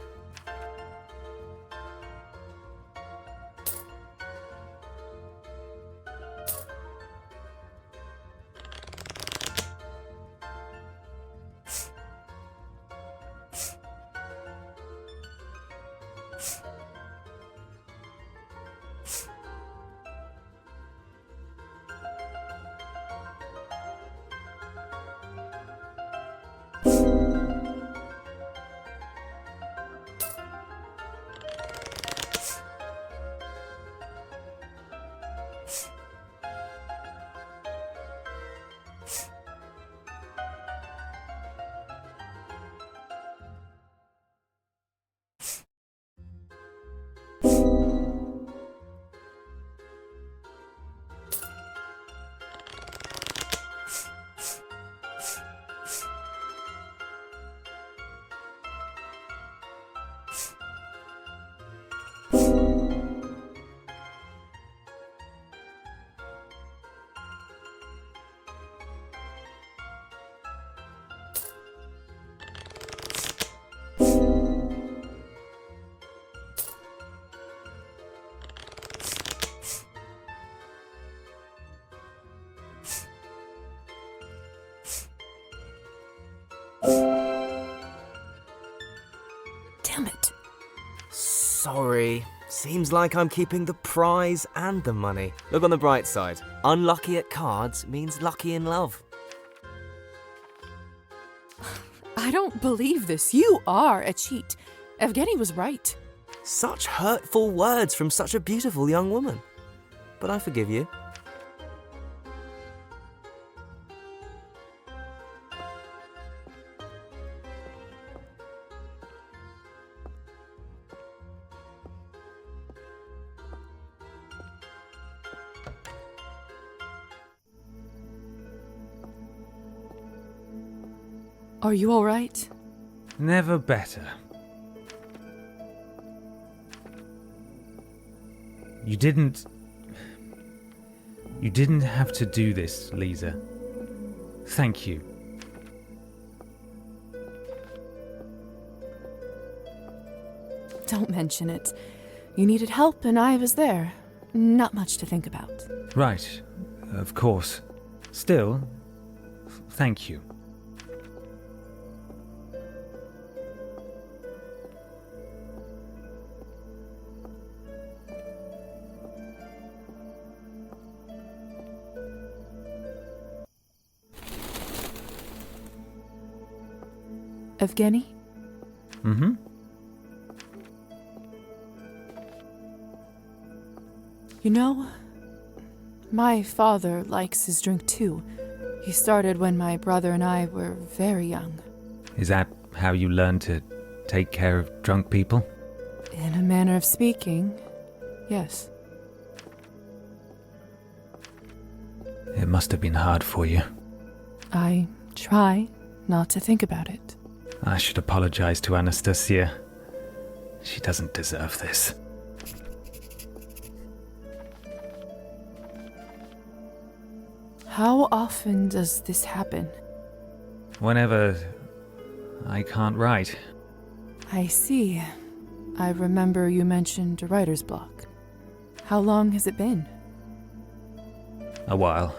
Sorry. Seems like I'm keeping the prize and the money. Look on the bright side. Unlucky at cards means lucky in love. I don't believe this. You are a cheat. Evgeny was right. Such hurtful words from such a beautiful young woman. But I forgive you. Are you all right? Never better. You didn't have to do this, Lisa. Thank you. Don't mention it. You needed help and I was there. Not much to think about. Right, of course. Still, thank you. Evgeny? Mm-hmm. You know, my father likes his drink too. He started when my brother and I were very young. Is that how you learned to take care of drunk people? In a manner of speaking, yes. It must have been hard for you. I try not to think about it. I should apologize to Anastasia. She doesn't deserve this. How often does this happen? Whenever I can't write. I see. I remember you mentioned a writer's block. How long has it been? A while.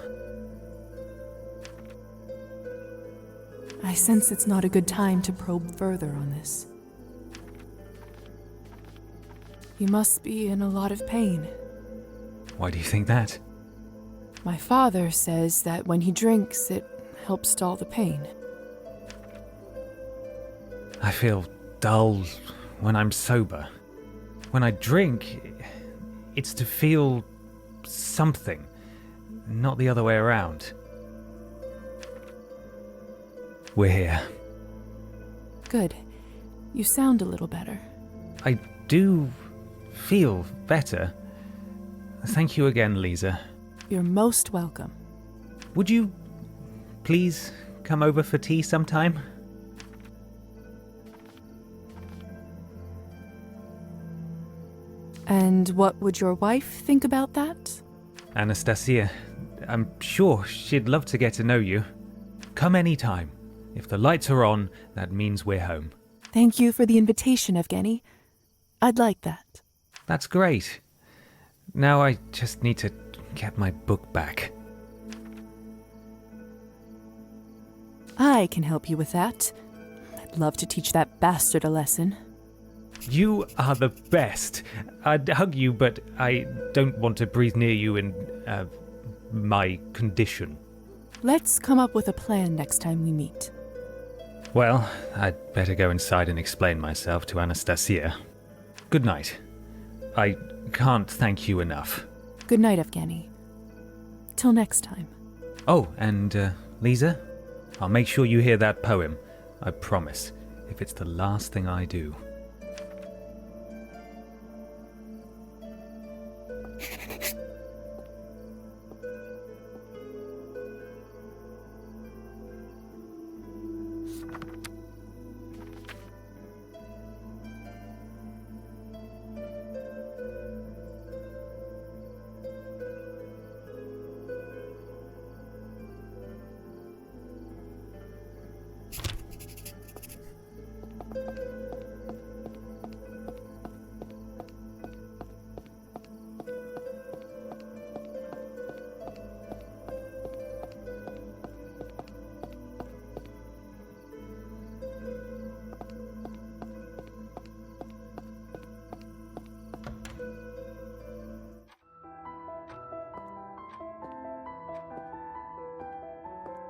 I sense it's not a good time to probe further on this. You must be in a lot of pain. Why do you think that? My father says that when he drinks, it helps dull the pain. I feel dull when I'm sober. When I drink, it's to feel something, not the other way around. We're here. Good. You sound a little better. I do feel better. Thank you again, Lisa. You're most welcome. Would you please come over for tea sometime? And what would your wife think about that? Anastasia, I'm sure she'd love to get to know you. Come anytime. If the lights are on, that means we're home. Thank you for the invitation, Evgeny. I'd like that. That's great. Now I just need to get my book back. I can help you with that. I'd love to teach that bastard a lesson. You are the best. I'd hug you, but I don't want to breathe near you in, my condition. Let's come up with a plan next time we meet. Well, I'd better go inside and explain myself to Anastasia. Good night. I can't thank you enough. Good night, Evgeny. Till next time. Oh, and, Lisa? I'll make sure you hear that poem. I promise, if it's the last thing I do.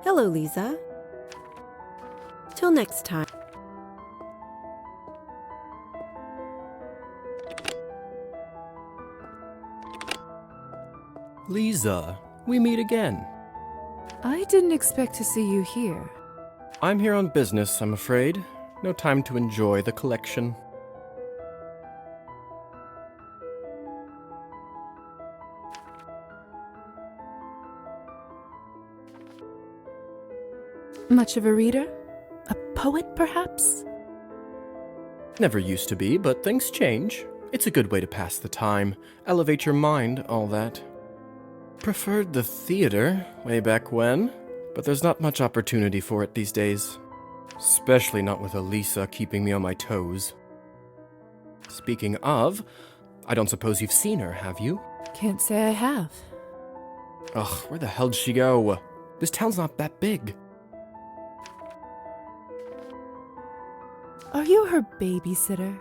Hello, Lisa. Till next time. Lisa, we meet again. I didn't expect to see you here. I'm here on business, I'm afraid. No time to enjoy the collection. Much of a reader? A poet, perhaps? Never used to be, but things change. It's a good way to pass the time, elevate your mind, all that. Preferred the theater way back when, but there's not much opportunity for it these days. Especially not with Elisa keeping me on my toes. Speaking of, I don't suppose you've seen her, have you? Can't say I have. Ugh, where the hell'd she go? This town's not that big. Are you her babysitter?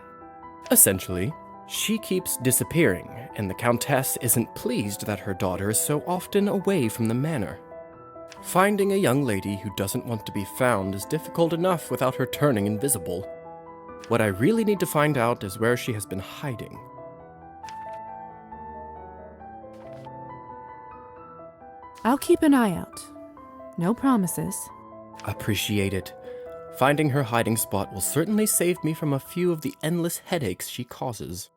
Essentially, she keeps disappearing, and the Countess isn't pleased that her daughter is so often away from the manor. Finding a young lady who doesn't want to be found is difficult enough without her turning invisible. What I really need to find out is where she has been hiding. I'll keep an eye out. No promises. Appreciate it. Finding her hiding spot will certainly save me from a few of the endless headaches she causes.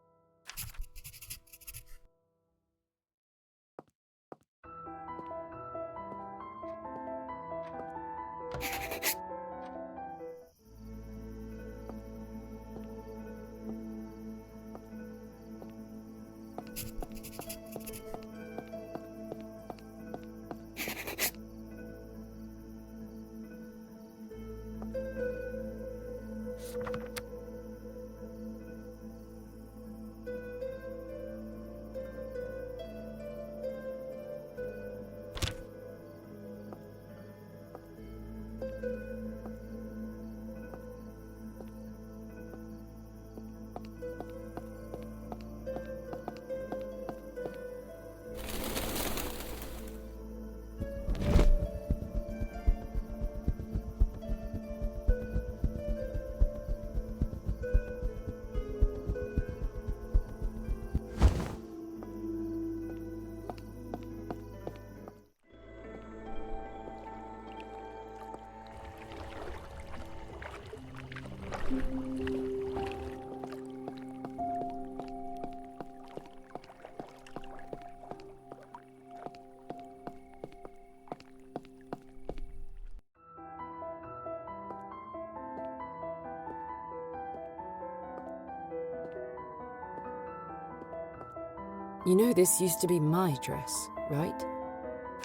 You know this used to be my dress, right?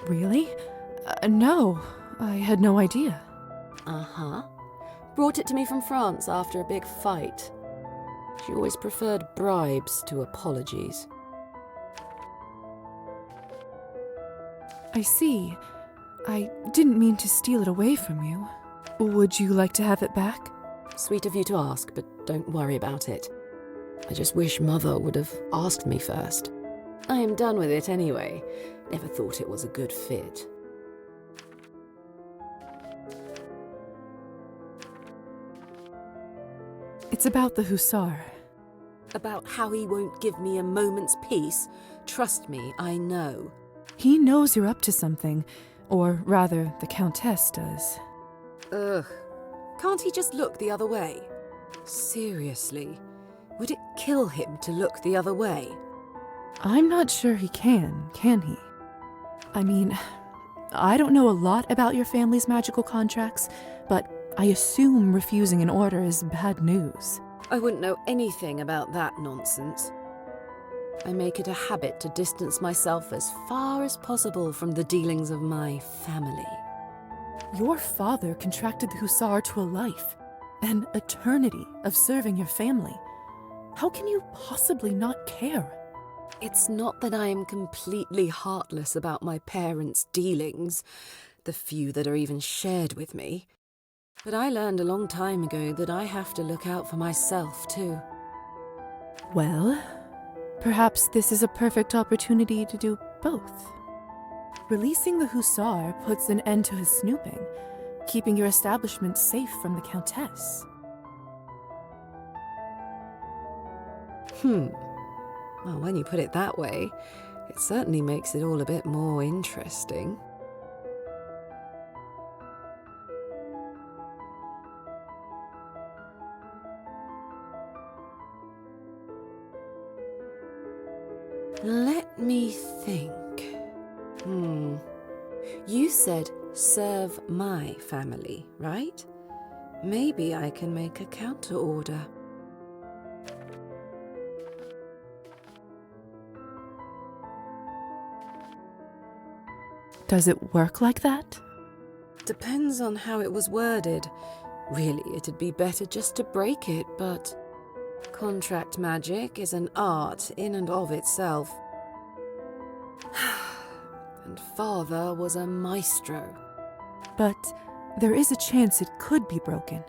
Really? No, I had no idea. Uh-huh. Brought it to me from France after a big fight. She always preferred bribes to apologies. I see. I didn't mean to steal it away from you. Would you like to have it back? Sweet of you to ask, but don't worry about it. I just wish Mother would have asked me first. I am done with it anyway. Never thought it was a good fit. It's about the hussar. About how he won't give me a moment's peace? Trust me, I know. He knows you're up to something, or rather, the Countess does. Ugh. Can't he just look the other way? Seriously, would it kill him to look the other way? I'm not sure he can he? I mean, I don't know a lot about your family's magical contracts, but I assume refusing an order is bad news. I wouldn't know anything about that nonsense. I make it a habit to distance myself as far as possible from the dealings of my family. Your father contracted the hussar to a life, an eternity of serving your family. How can you possibly not care? It's not that I am completely heartless about my parents' dealings, the few that are even shared with me. But I learned a long time ago that I have to look out for myself, too. Well, perhaps this is a perfect opportunity to do both. Releasing the hussar puts an end to his snooping, keeping your establishment safe from the Countess. Well, when you put it that way, it certainly makes it all a bit more interesting. Let me think. You said serve my family, right? Maybe I can make a counter order. Does it work like that? Depends on how it was worded. Really, it'd be better just to break it, but contract magic is an art in and of itself. And Father was a maestro. But there is a chance it could be broken.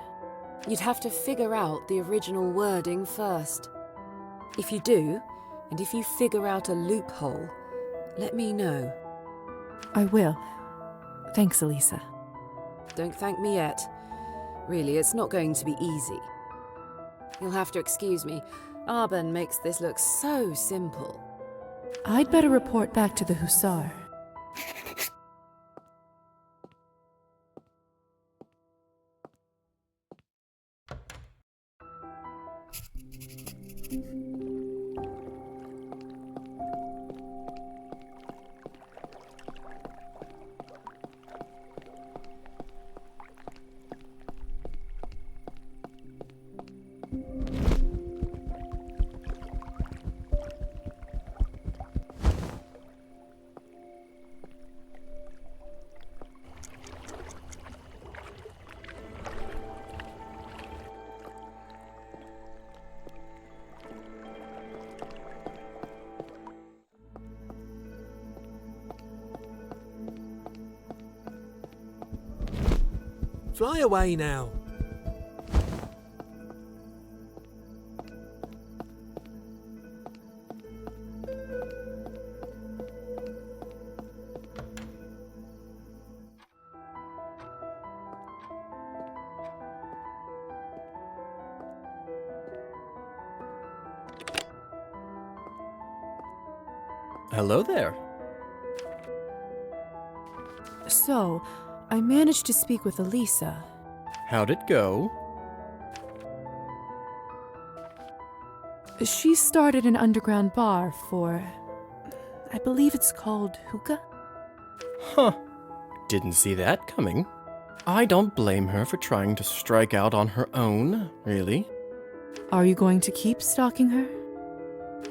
You'd have to figure out the original wording first. If you do, and if you figure out a loophole, let me know. I will. Thanks, Elisa. Don't thank me yet. Really, it's not going to be easy. You'll have to excuse me. Arben makes this look so simple. I'd better report back to the hussar. Fly away now. Hello there. So, I managed to speak with Elisa. How'd it go? She started an underground bar for... I believe it's called hookah? Huh. Didn't see that coming. I don't blame her for trying to strike out on her own, really. Are you going to keep stalking her?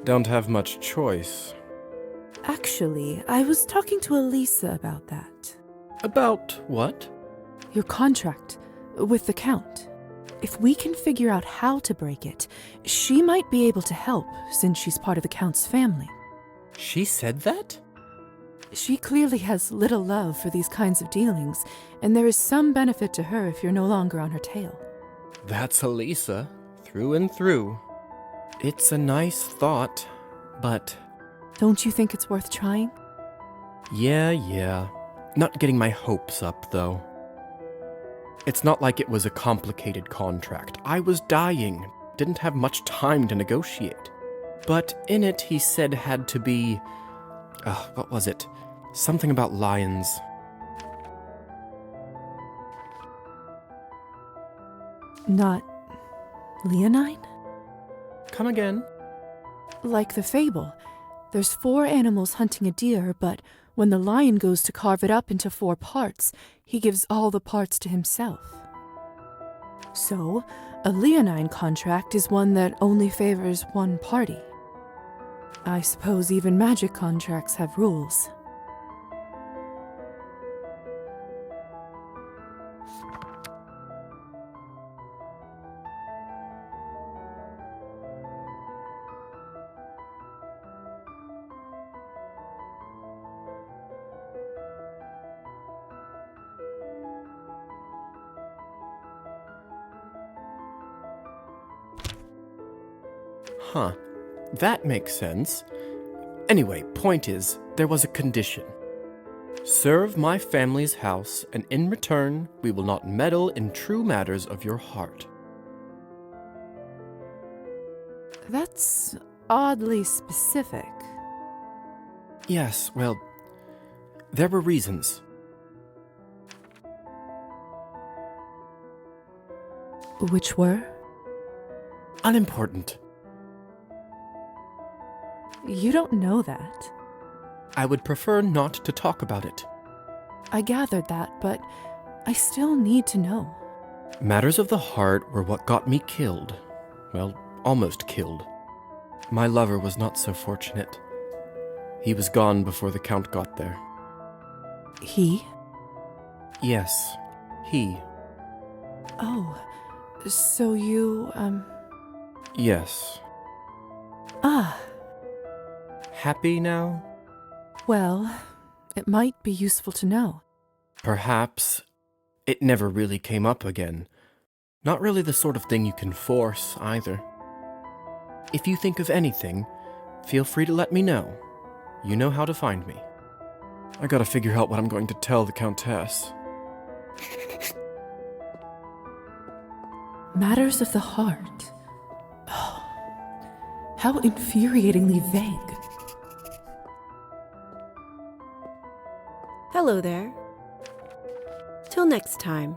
Don't have much choice. Actually, I was talking to Elisa about that. About what? Your contract with the Count. If we can figure out how to break it, she might be able to help since she's part of the Count's family. She said that? She clearly has little love for these kinds of dealings, and there is some benefit to her if you're no longer on her tail. That's Elisa, through and through. It's a nice thought, but... Don't you think it's worth trying? Yeah. Not getting my hopes up, though. It's not like it was a complicated contract. I was dying, didn't have much time to negotiate. But in it, he said had to be... what was it? Something about lions. Not... leonine? Come again? Like the fable. There's 4 animals hunting a deer, but when the lion goes to carve it up into 4 parts, he gives all the parts to himself. So, a leonine contract is one that only favors one party. I suppose even magic contracts have rules. Huh. That makes sense. Anyway, point is, there was a condition. Serve my family's house, and in return we will not meddle in true matters of your heart. That's oddly specific. Yes, well, there were reasons. Which were? Unimportant. You don't know that. I would prefer not to talk about it. I gathered that, but I still need to know. Matters of the heart were what got me killed. Well, almost killed. My lover was not so fortunate. He was gone before the Count got there. He? Yes, he. Oh, so you, Yes. Ah. Happy now? Well, it might be useful to know. Perhaps. It never really came up again. Not really the sort of thing you can force, either. If you think of anything, feel free to let me know. You know how to find me. I gotta figure out what I'm going to tell the Countess. Matters of the heart. Oh, how infuriatingly vague. Hello there. Till next time.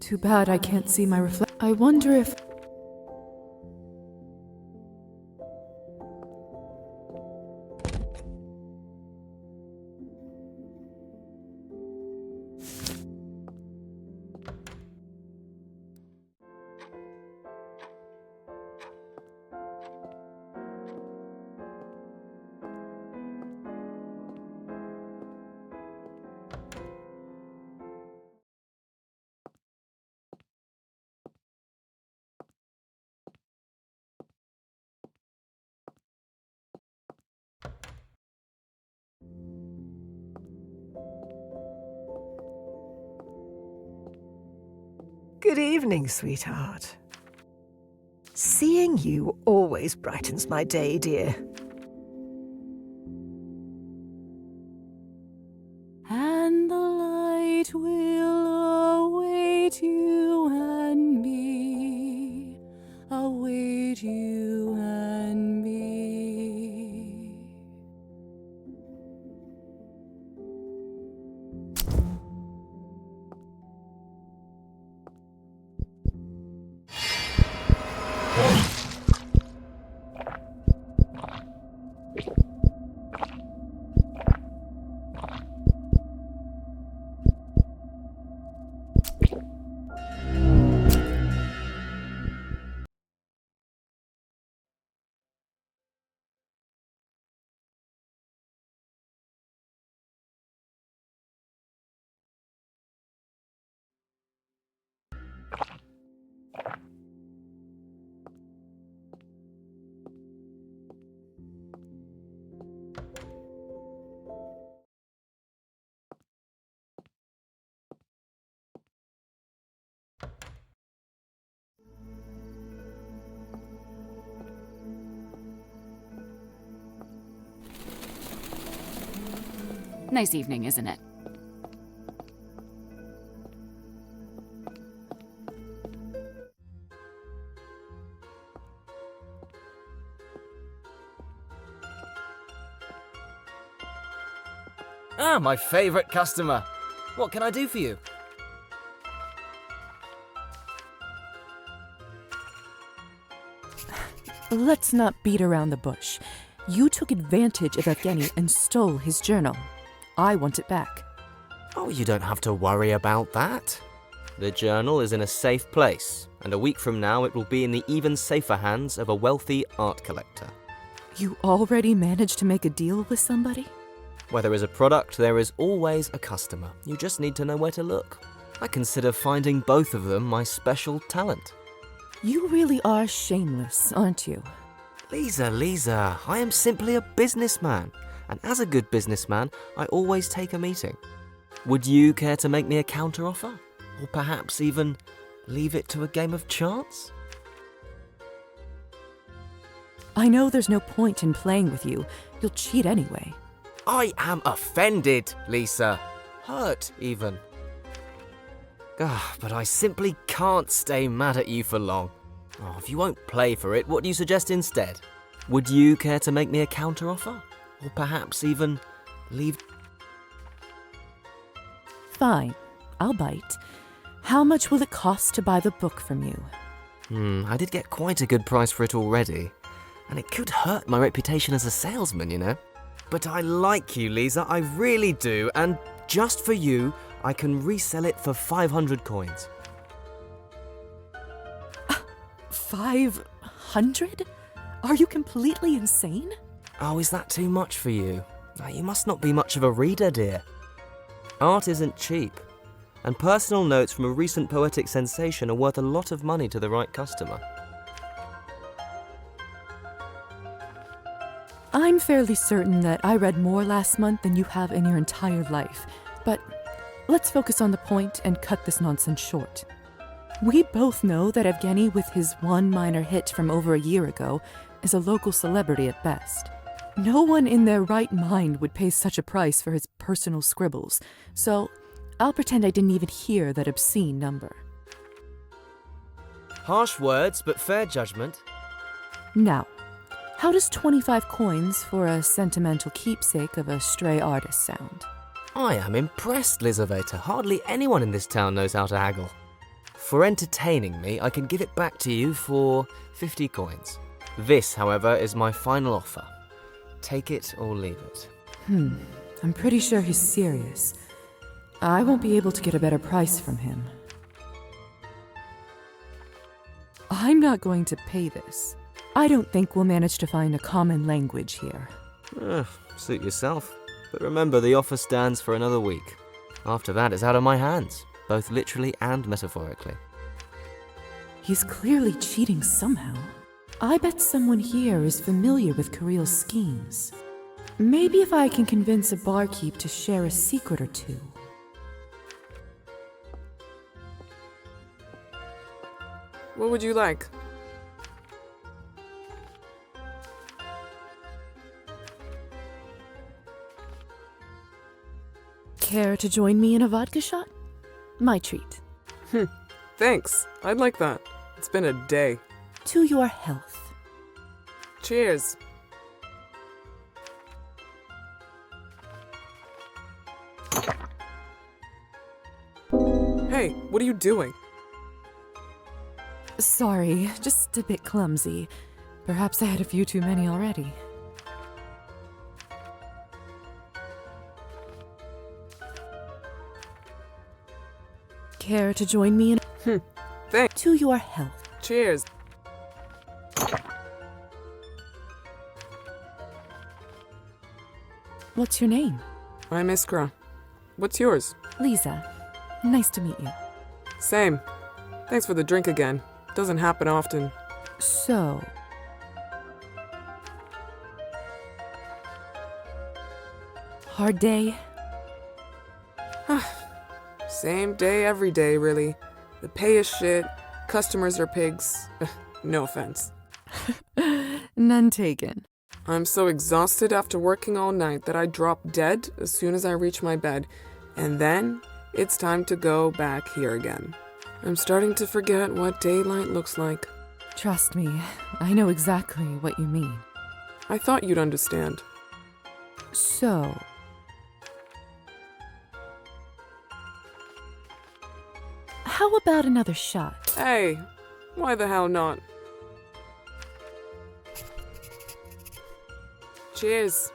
Too bad I can't see my reflection. I wonder if... Good evening, sweetheart. Seeing you always brightens my day, dear. And the light will await you and me, await you and me. Nice evening, isn't it? Ah, my favourite customer. What can I do for you? Let's not beat around the bush. You took advantage of Evgeny and stole his journal. I want it back. Oh, you don't have to worry about that. The journal is in a safe place, and a week from now it will be in the even safer hands of a wealthy art collector. You already managed to make a deal with somebody? Where there is a product, there is always a customer. You just need to know where to look. I consider finding both of them my special talent. You really are shameless, aren't you? Lisa, I am simply a businessman. And as a good businessman, I always take a meeting. Would you care to make me a counteroffer? Or perhaps even leave it to a game of chance? I know there's no point in playing with you. You'll cheat anyway. I am offended, Lisa. Hurt, even. But I simply can't stay mad at you for long. Oh, if you won't play for it, what do you suggest instead? Would you care to make me a counteroffer? Or perhaps even leave... Fine, I'll bite. How much will it cost to buy the book from you? I did get quite a good price for it already. And it could hurt my reputation as a salesman, you know. But I like you, Lisa, I really do. And just for you, I can resell it for 500 coins. 500? Are you completely insane? Oh, is that too much for you? You must not be much of a reader, dear. Art isn't cheap, and personal notes from a recent poetic sensation are worth a lot of money to the right customer. I'm fairly certain that I read more last month than you have in your entire life, but let's focus on the point and cut this nonsense short. We both know that Evgeny, with his one minor hit from over a year ago, is a local celebrity at best. No one in their right mind would pay such a price for his personal scribbles, so I'll pretend I didn't even hear that obscene number. Harsh words, but fair judgment. Now, how does 25 coins for a sentimental keepsake of a stray artist sound? I am impressed, Lizaveta. Hardly anyone in this town knows how to haggle. For entertaining me, I can give it back to you for 50 coins. This, however, is my final offer. Take it or leave it. I'm pretty sure he's serious. I won't be able to get a better price from him. I'm not going to pay this. I don't think we'll manage to find a common language here. Suit yourself. But remember, the offer stands for another week. After that, it's out of my hands, both literally and metaphorically. He's clearly cheating somehow. I bet someone here is familiar with Kirill's schemes. Maybe if I can convince a barkeep to share a secret or two. What would you like? Care to join me in a vodka shot? My treat. Thanks. I'd like that. It's been a day. To your health. Cheers. Hey, what are you doing? Sorry, just a bit clumsy. Perhaps I had a few too many already. Care to join me in... Thanks. To your health. Cheers. What's your name? I'm Iskra. What's yours? Lisa. Nice to meet you. Same. Thanks for the drink again. Doesn't happen often. So... hard day? Same day every day, really. The pay is shit, customers are pigs. No offense. None taken. I'm so exhausted after working all night that I drop dead as soon as I reach my bed, and then it's time to go back here again. I'm starting to forget what daylight looks like. Trust me, I know exactly what you mean. I thought you'd understand. So, how about another shot? Hey, why the hell not? Cheers.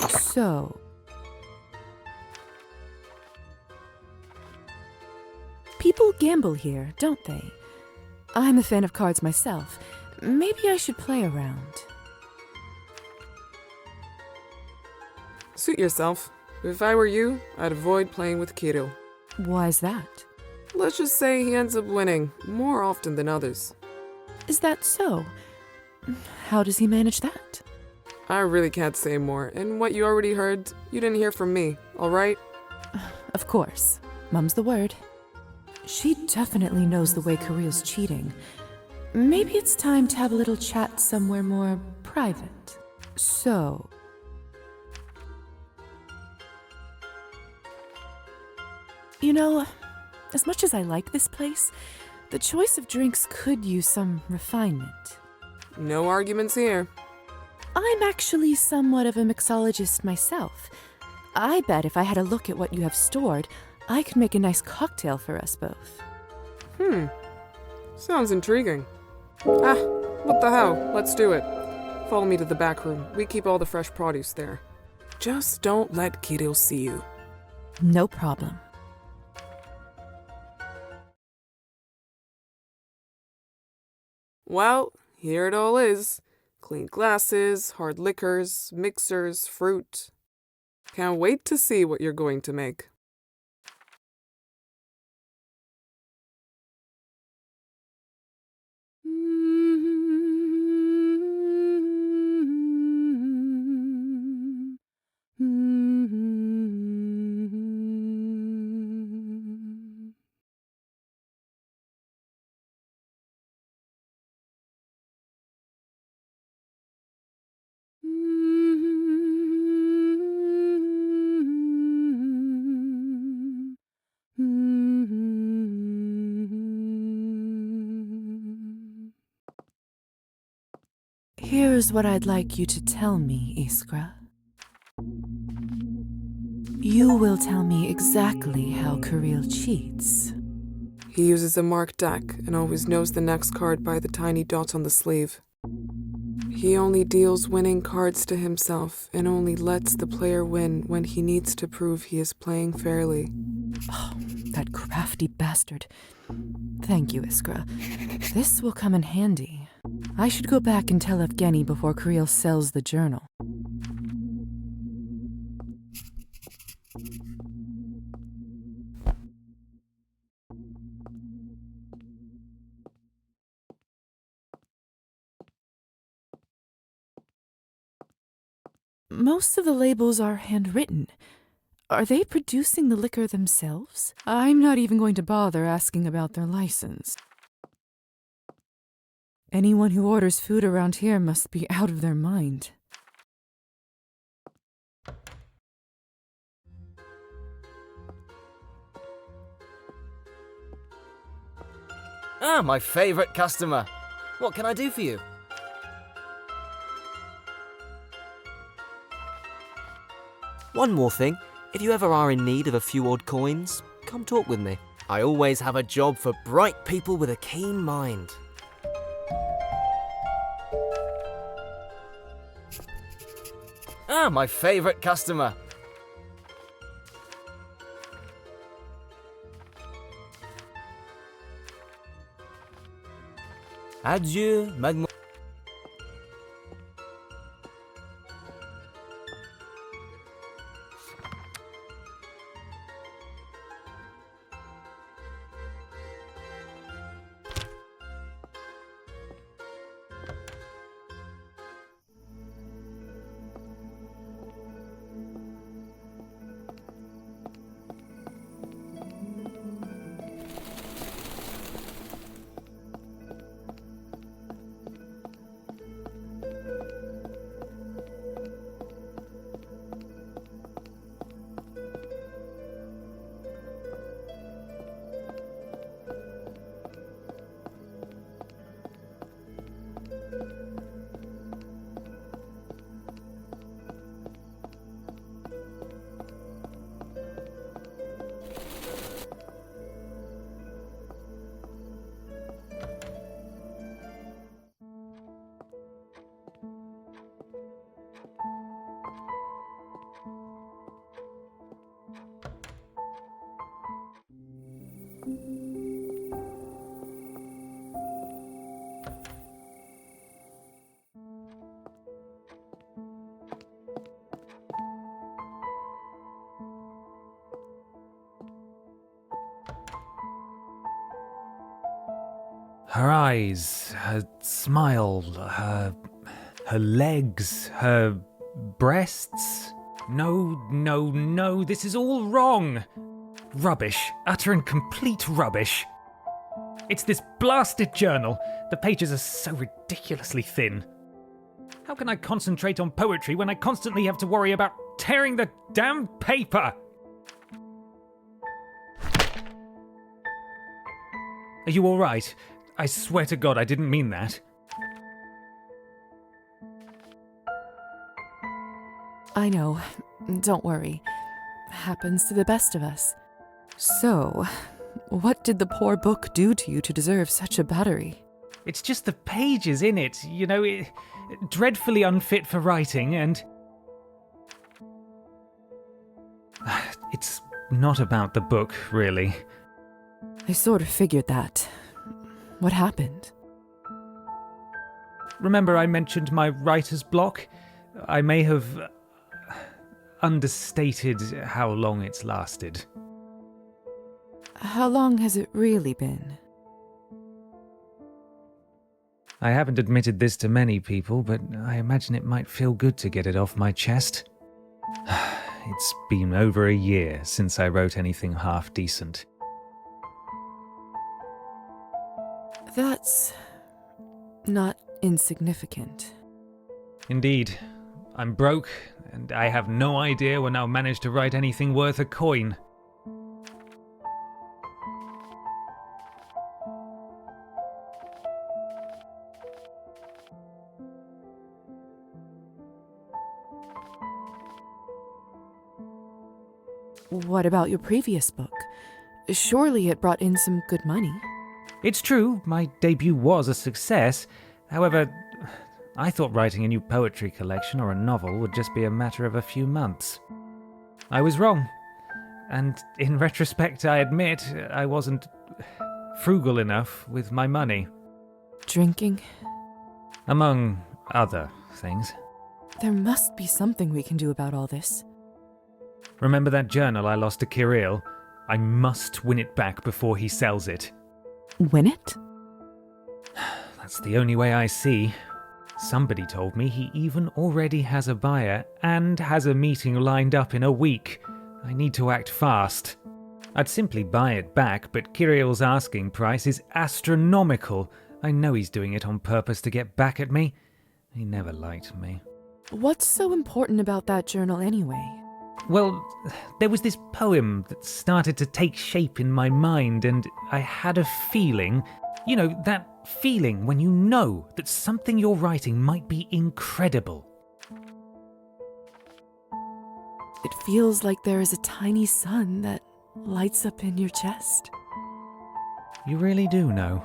So, people gamble here, don't they? I'm a fan of cards myself. Maybe I should play around. Suit yourself. If I were you, I'd avoid playing with Kirill. Why's that? Let's just say he ends up winning more often than others. Is that so? How does he manage that? I really can't say more, and what you already heard, you didn't hear from me, alright? Of course. Mum's the word. She definitely knows the way Kirill's cheating. Maybe it's time to have a little chat somewhere more private. So, you know, as much as I like this place, the choice of drinks could use some refinement. No arguments here. I'm actually somewhat of a mixologist myself. I bet if I had a look at what you have stored, I could make a nice cocktail for us both. Sounds intriguing. Ah, what the hell? Let's do it. Follow me to the back room. We keep all the fresh produce there. Just don't let Kirill see you. No problem. Well, here it all is. Clean glasses, hard liquors, mixers, fruit. Can't wait to see what you're going to make. Here's what I'd like you to tell me, Iskra. You will tell me exactly how Kirill cheats. He uses a marked deck and always knows the next card by the tiny dot on the sleeve. He only deals winning cards to himself and only lets the player win when he needs to prove he is playing fairly. Oh, that crafty bastard. Thank you, Iskra. This will come in handy. I should go back and tell Evgeny before Kirill sells the journal. Most of the labels are handwritten. Are they producing the liquor themselves? I'm not even going to bother asking about their license. Anyone who orders food around here must be out of their mind. Ah, my favorite customer. What can I do for you? One more thing. If you ever are in need of a few odd coins, come talk with me. I always have a job for bright people with a keen mind. Ah, my favorite customer. Adieu, mademoiselle. Her eyes, her smile, her legs, her breasts. No, this is all wrong. Rubbish, utter and complete rubbish. It's this blasted journal. The pages are so ridiculously thin. How can I concentrate on poetry when I constantly have to worry about tearing the damn paper? Are you all right? I swear to God I didn't mean that. I know. Don't worry. Happens to the best of us. So, what did the poor book do to you to deserve such a battery? It's just the pages in it, dreadfully unfit for writing, and... It's not about the book, really. I sort of figured that. What happened? Remember I mentioned my writer's block? I may have understated how long it's lasted. How long has it really been? I haven't admitted this to many people, but I imagine it might feel good to get it off my chest. It's been over a year since I wrote anything half decent. That's not insignificant. Indeed. I'm broke, and I have no idea when I'll manage to write anything worth a coin. What about your previous book? Surely it brought in some good money. It's true, my debut was a success. However, I thought writing a new poetry collection or a novel would just be a matter of a few months. I was wrong. And in retrospect, I admit I wasn't frugal enough with my money. Drinking? Among other things. There must be something we can do about all this. Remember that journal I lost to Kirill? I must win it back before he sells it. Win it? That's the only way I see. Somebody told me he even already has a buyer and has a meeting lined up in a week. I need to act fast. I'd simply buy it back, but Kirill's asking price is astronomical. I know he's doing it on purpose to get back at me. He never liked me. What's so important about that journal anyway? Well, there was this poem that started to take shape in my mind, and I had a feeling, that feeling when you know that something you're writing might be incredible. It feels like there is a tiny sun that lights up in your chest. You really do know.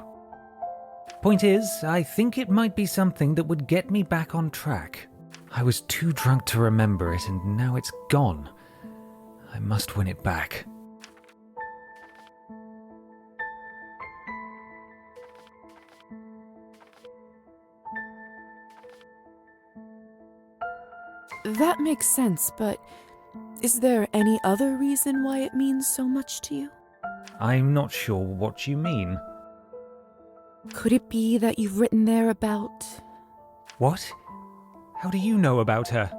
Point is, I think it might be something that would get me back on track. I was too drunk to remember it, and now it's gone. I must win it back. That makes sense, but is there any other reason why it means so much to you? I'm not sure what you mean. Could it be that you've written there about... What? How do you know about her?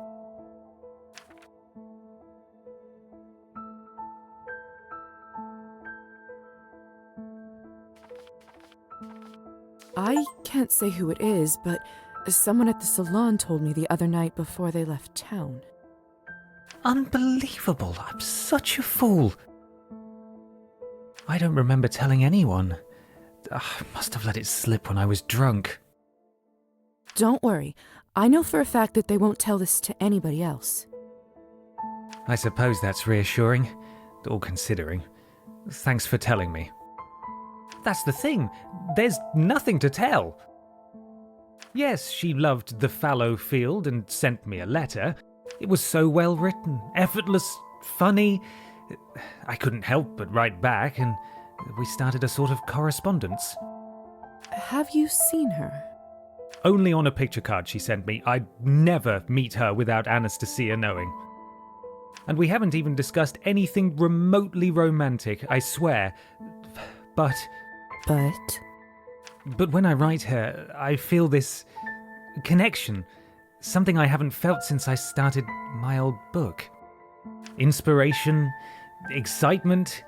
I can't say who it is, but someone at the salon told me the other night before they left town. Unbelievable! I'm such a fool! I don't remember telling anyone. I must have let it slip when I was drunk. Don't worry. I know for a fact that they won't tell this to anybody else. I suppose that's reassuring, all considering. Thanks for telling me. That's the thing. There's nothing to tell. Yes, she loved the fallow field and sent me a letter. It was so well written, effortless, funny. I couldn't help but write back, and We started a sort of correspondence. Have you seen her? Only on a picture card she sent me. I'd never meet her without Anastasia knowing. And we haven't even discussed anything remotely romantic, I swear. But when I write her, I feel this connection. Something I haven't felt since I started my old book. Inspiration, excitement,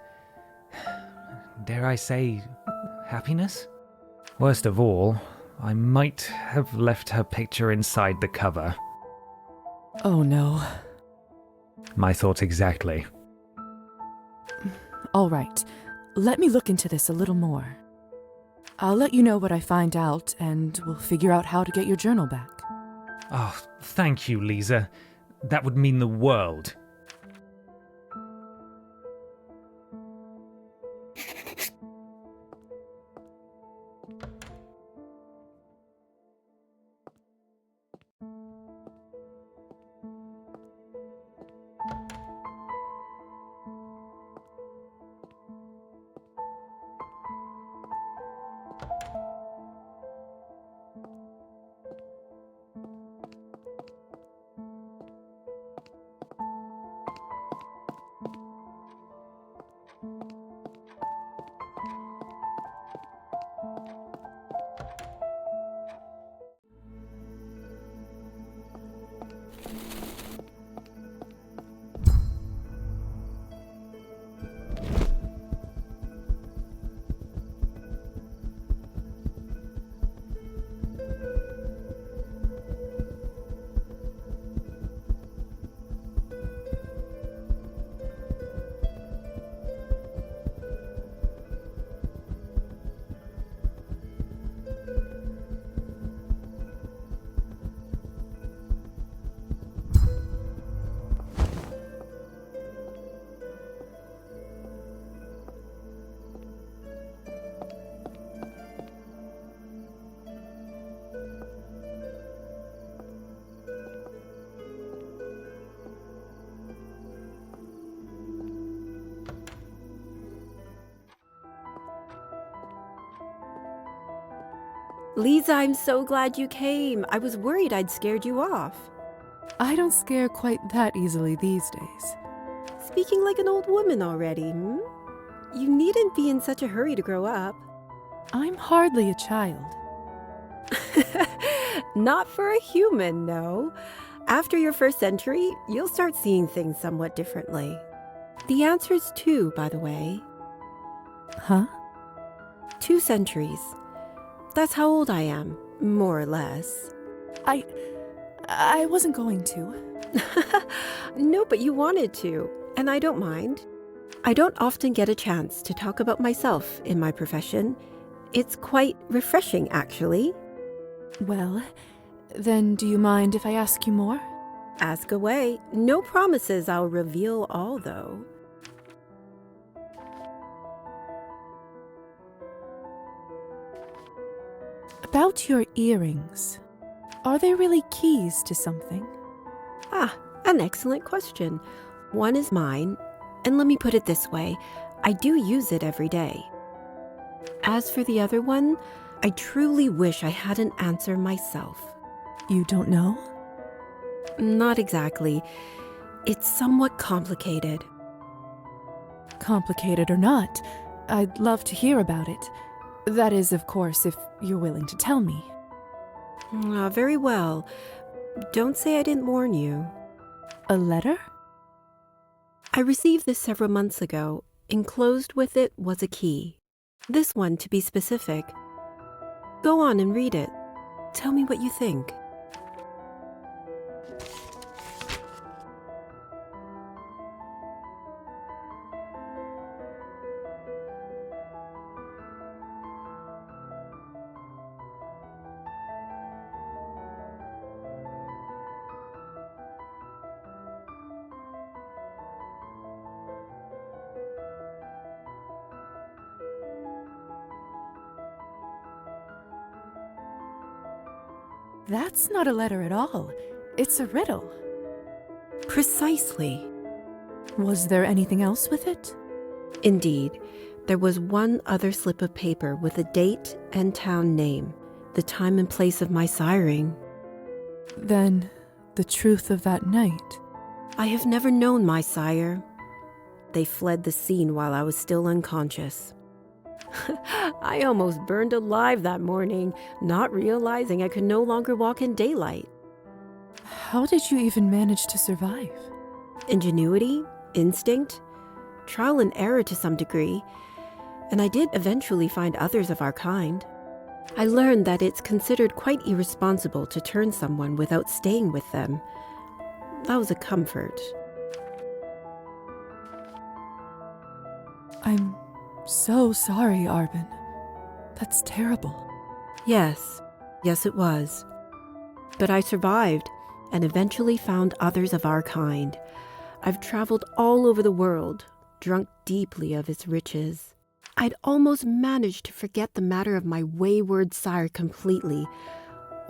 dare I say, happiness? Worst of all, I might have left her picture inside the cover. Oh no. My thoughts exactly. All right, let me look into this a little more. I'll let you know what I find out, and we'll figure out how to get your journal back. Oh, thank you, Lisa. That would mean the world. Lisa, I'm so glad you came. I was worried I'd scared you off. I don't scare quite that easily these days. Speaking like an old woman already, hmm? You needn't be in such a hurry to grow up. I'm hardly a child. Not for a human, no. After your first century, you'll start seeing things somewhat differently. The answer's 2, by the way. Huh? 2 centuries. That's how old I am, more or less. I wasn't going to. No, but you wanted to, and I don't mind. I don't often get a chance to talk about myself in my profession. It's quite refreshing, actually. Well, then do you mind if I ask you more? Ask away. No promises I'll reveal all, though. About your earrings. Are they really keys to something? Ah, an excellent question. One is mine, and let me put it this way, I do use it every day. As for the other one, I truly wish I had an answer myself. You don't know? Not exactly. It's somewhat complicated. Complicated or not, I'd love to hear about it. That is, of course, if you're willing to tell me. Very well. Don't say I didn't warn you. A letter? I received this several months ago. Enclosed with it was a key. This one, to be specific. Go on and read it. Tell me what you think. That's not a letter at all. It's a riddle. Precisely. Was there anything else with it? Indeed. There was one other slip of paper with a date and town name, the time and place of my siring. Then, the truth of that night. I have never known my sire. They fled the scene while I was still unconscious. I almost burned alive that morning, not realizing I could no longer walk in daylight. How did you even manage to survive? Ingenuity, instinct, trial and error to some degree, and I did eventually find others of our kind. I learned that it's considered quite irresponsible to turn someone without staying with them. That was a comfort. I'm so sorry, Arbin. That's terrible. Yes, it was. But I survived and eventually found others of our kind. I've traveled all over the world, drunk deeply of its riches. I'd almost managed to forget the matter of my wayward sire completely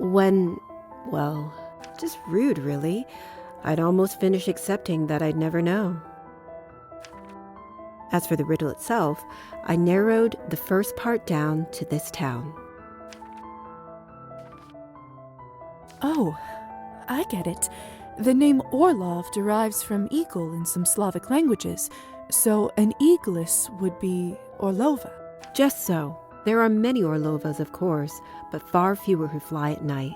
when, well, just rude really. I'd almost finished accepting that I'd never know. As for the riddle itself, I narrowed the first part down to this town. Oh, I get it. The name Orlov derives from eagle in some Slavic languages, so an eagles would be Orlova. Just so. There are many Orlovas, of course, but far fewer who fly at night.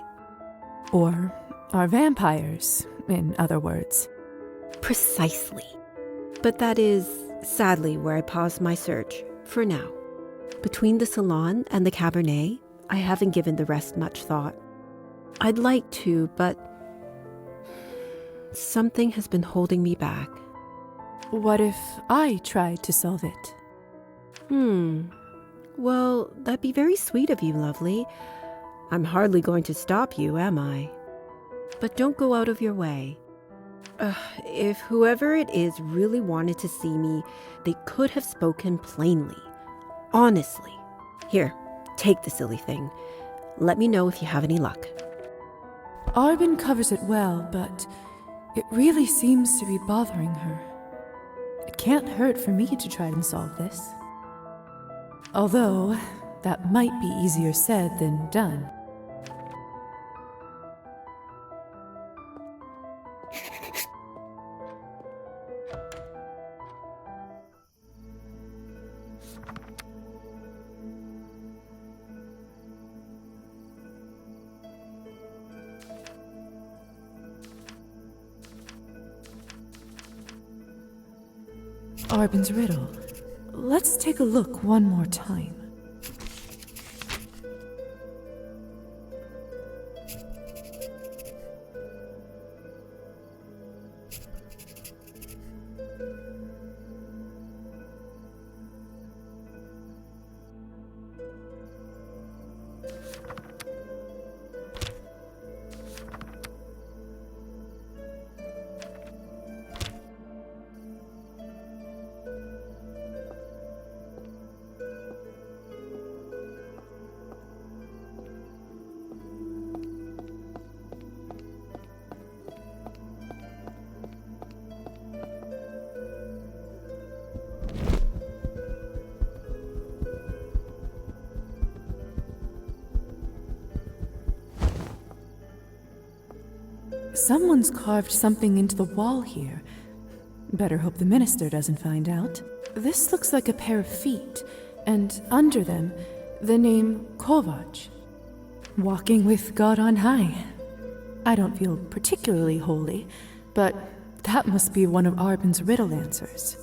Or are vampires, in other words. Precisely. But that is, sadly, where I paused my search, for now. Between the salon and the Cabernet, I haven't given the rest much thought. I'd like to, but something has been holding me back. What if I tried to solve it? Well, that'd be very sweet of you, lovely. I'm hardly going to stop you, am I? But don't go out of your way. If whoever it is really wanted to see me, they could have spoken plainly. Honestly. Here, take the silly thing. Let me know if you have any luck. Arbin covers it well, but it really seems to be bothering her. It can't hurt for me to try and solve this. Although, that might be easier said than done. Arbin's riddle. Let's take a look one more time. Someone's carved something into the wall here. Better hope the minister doesn't find out. This looks like a pair of feet, and under them, the name Kovac. Walking with God on high. I don't feel particularly holy, but that must be one of Arbin's riddle answers.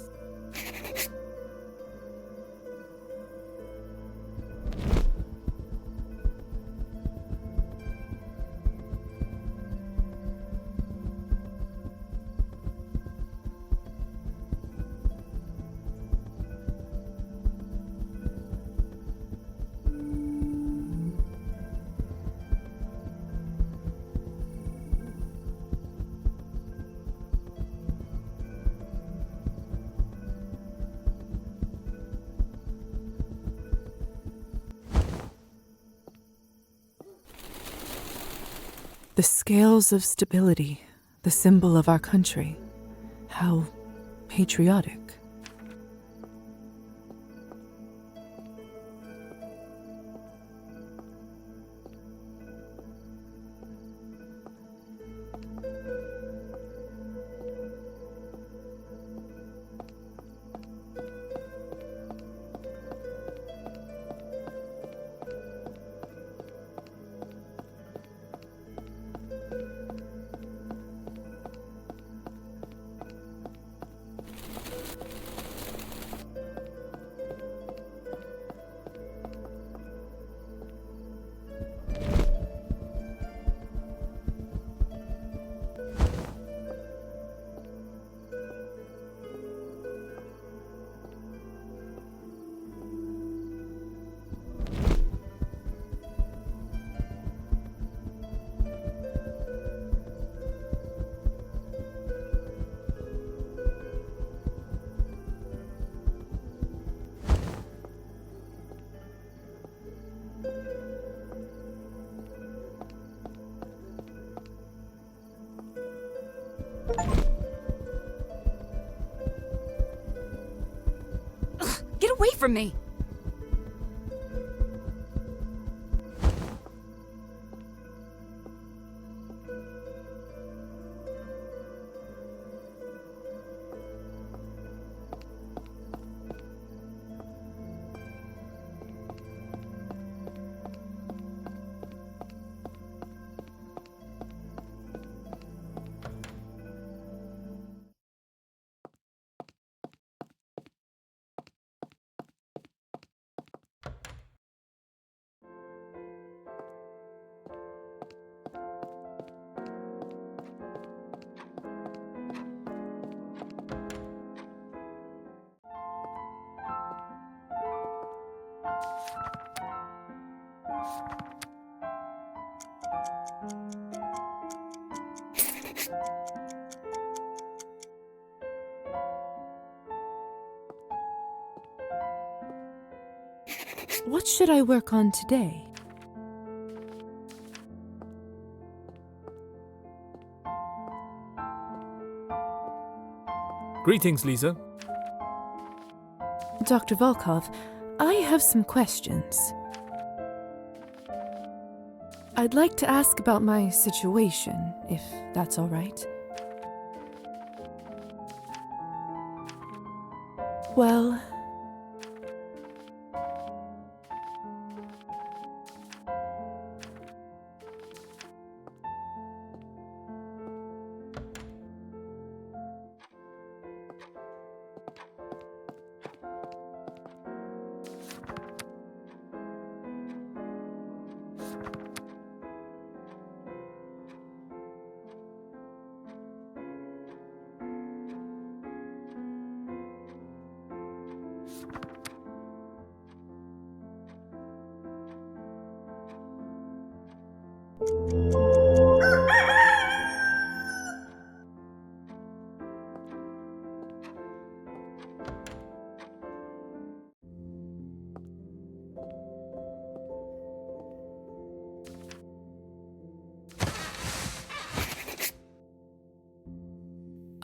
The scales of stability, the symbol of our country. How patriotic. Ugh, get away from me! What should I work on today? Greetings, Lisa. Dr. Volkov, I have some questions. I'd like to ask about my situation, if that's all right. Well,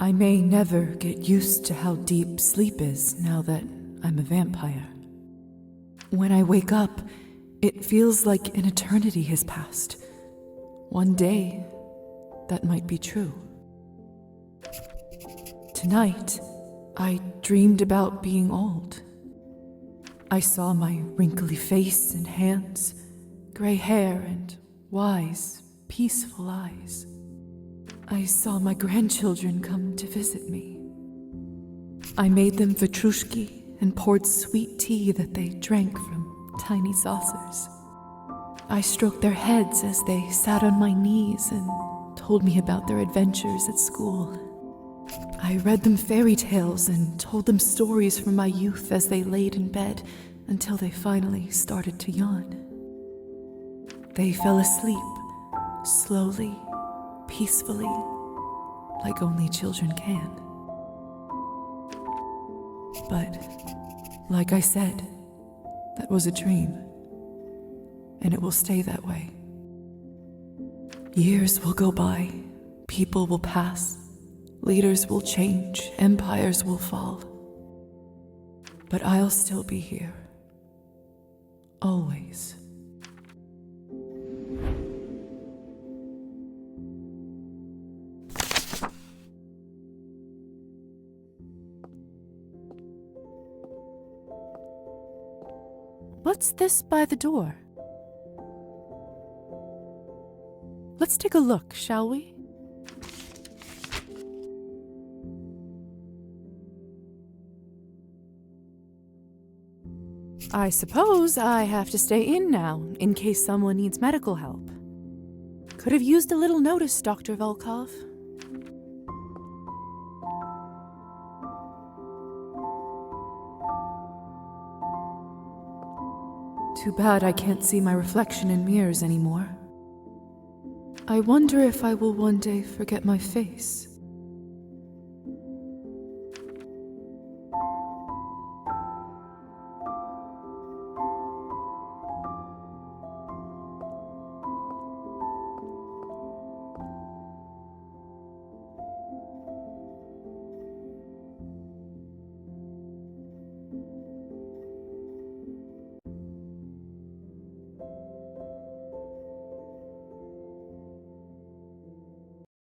I may never get used to how deep sleep is now that I'm a vampire. When I wake up, it feels like an eternity has passed. One day, that might be true. Tonight, I dreamed about being old. I saw my wrinkly face and hands, gray hair and wise, peaceful eyes. I saw my grandchildren come to visit me. I made them vatrushki and poured sweet tea that they drank from tiny saucers. I stroked their heads as they sat on my knees and told me about their adventures at school. I read them fairy tales and told them stories from my youth as they laid in bed until they finally started to yawn. They fell asleep, slowly, peacefully, like only children can. But, like I said, that was a dream, and it will stay that way. Years will go by, people will pass, leaders will change, empires will fall. But I'll still be here. Always. What's this by the door? Let's take a look, shall we? I suppose I have to stay in now, in case someone needs medical help. Could have used a little notice, Dr. Volkov. Too bad I can't see my reflection in mirrors anymore. I wonder if I will one day forget my face.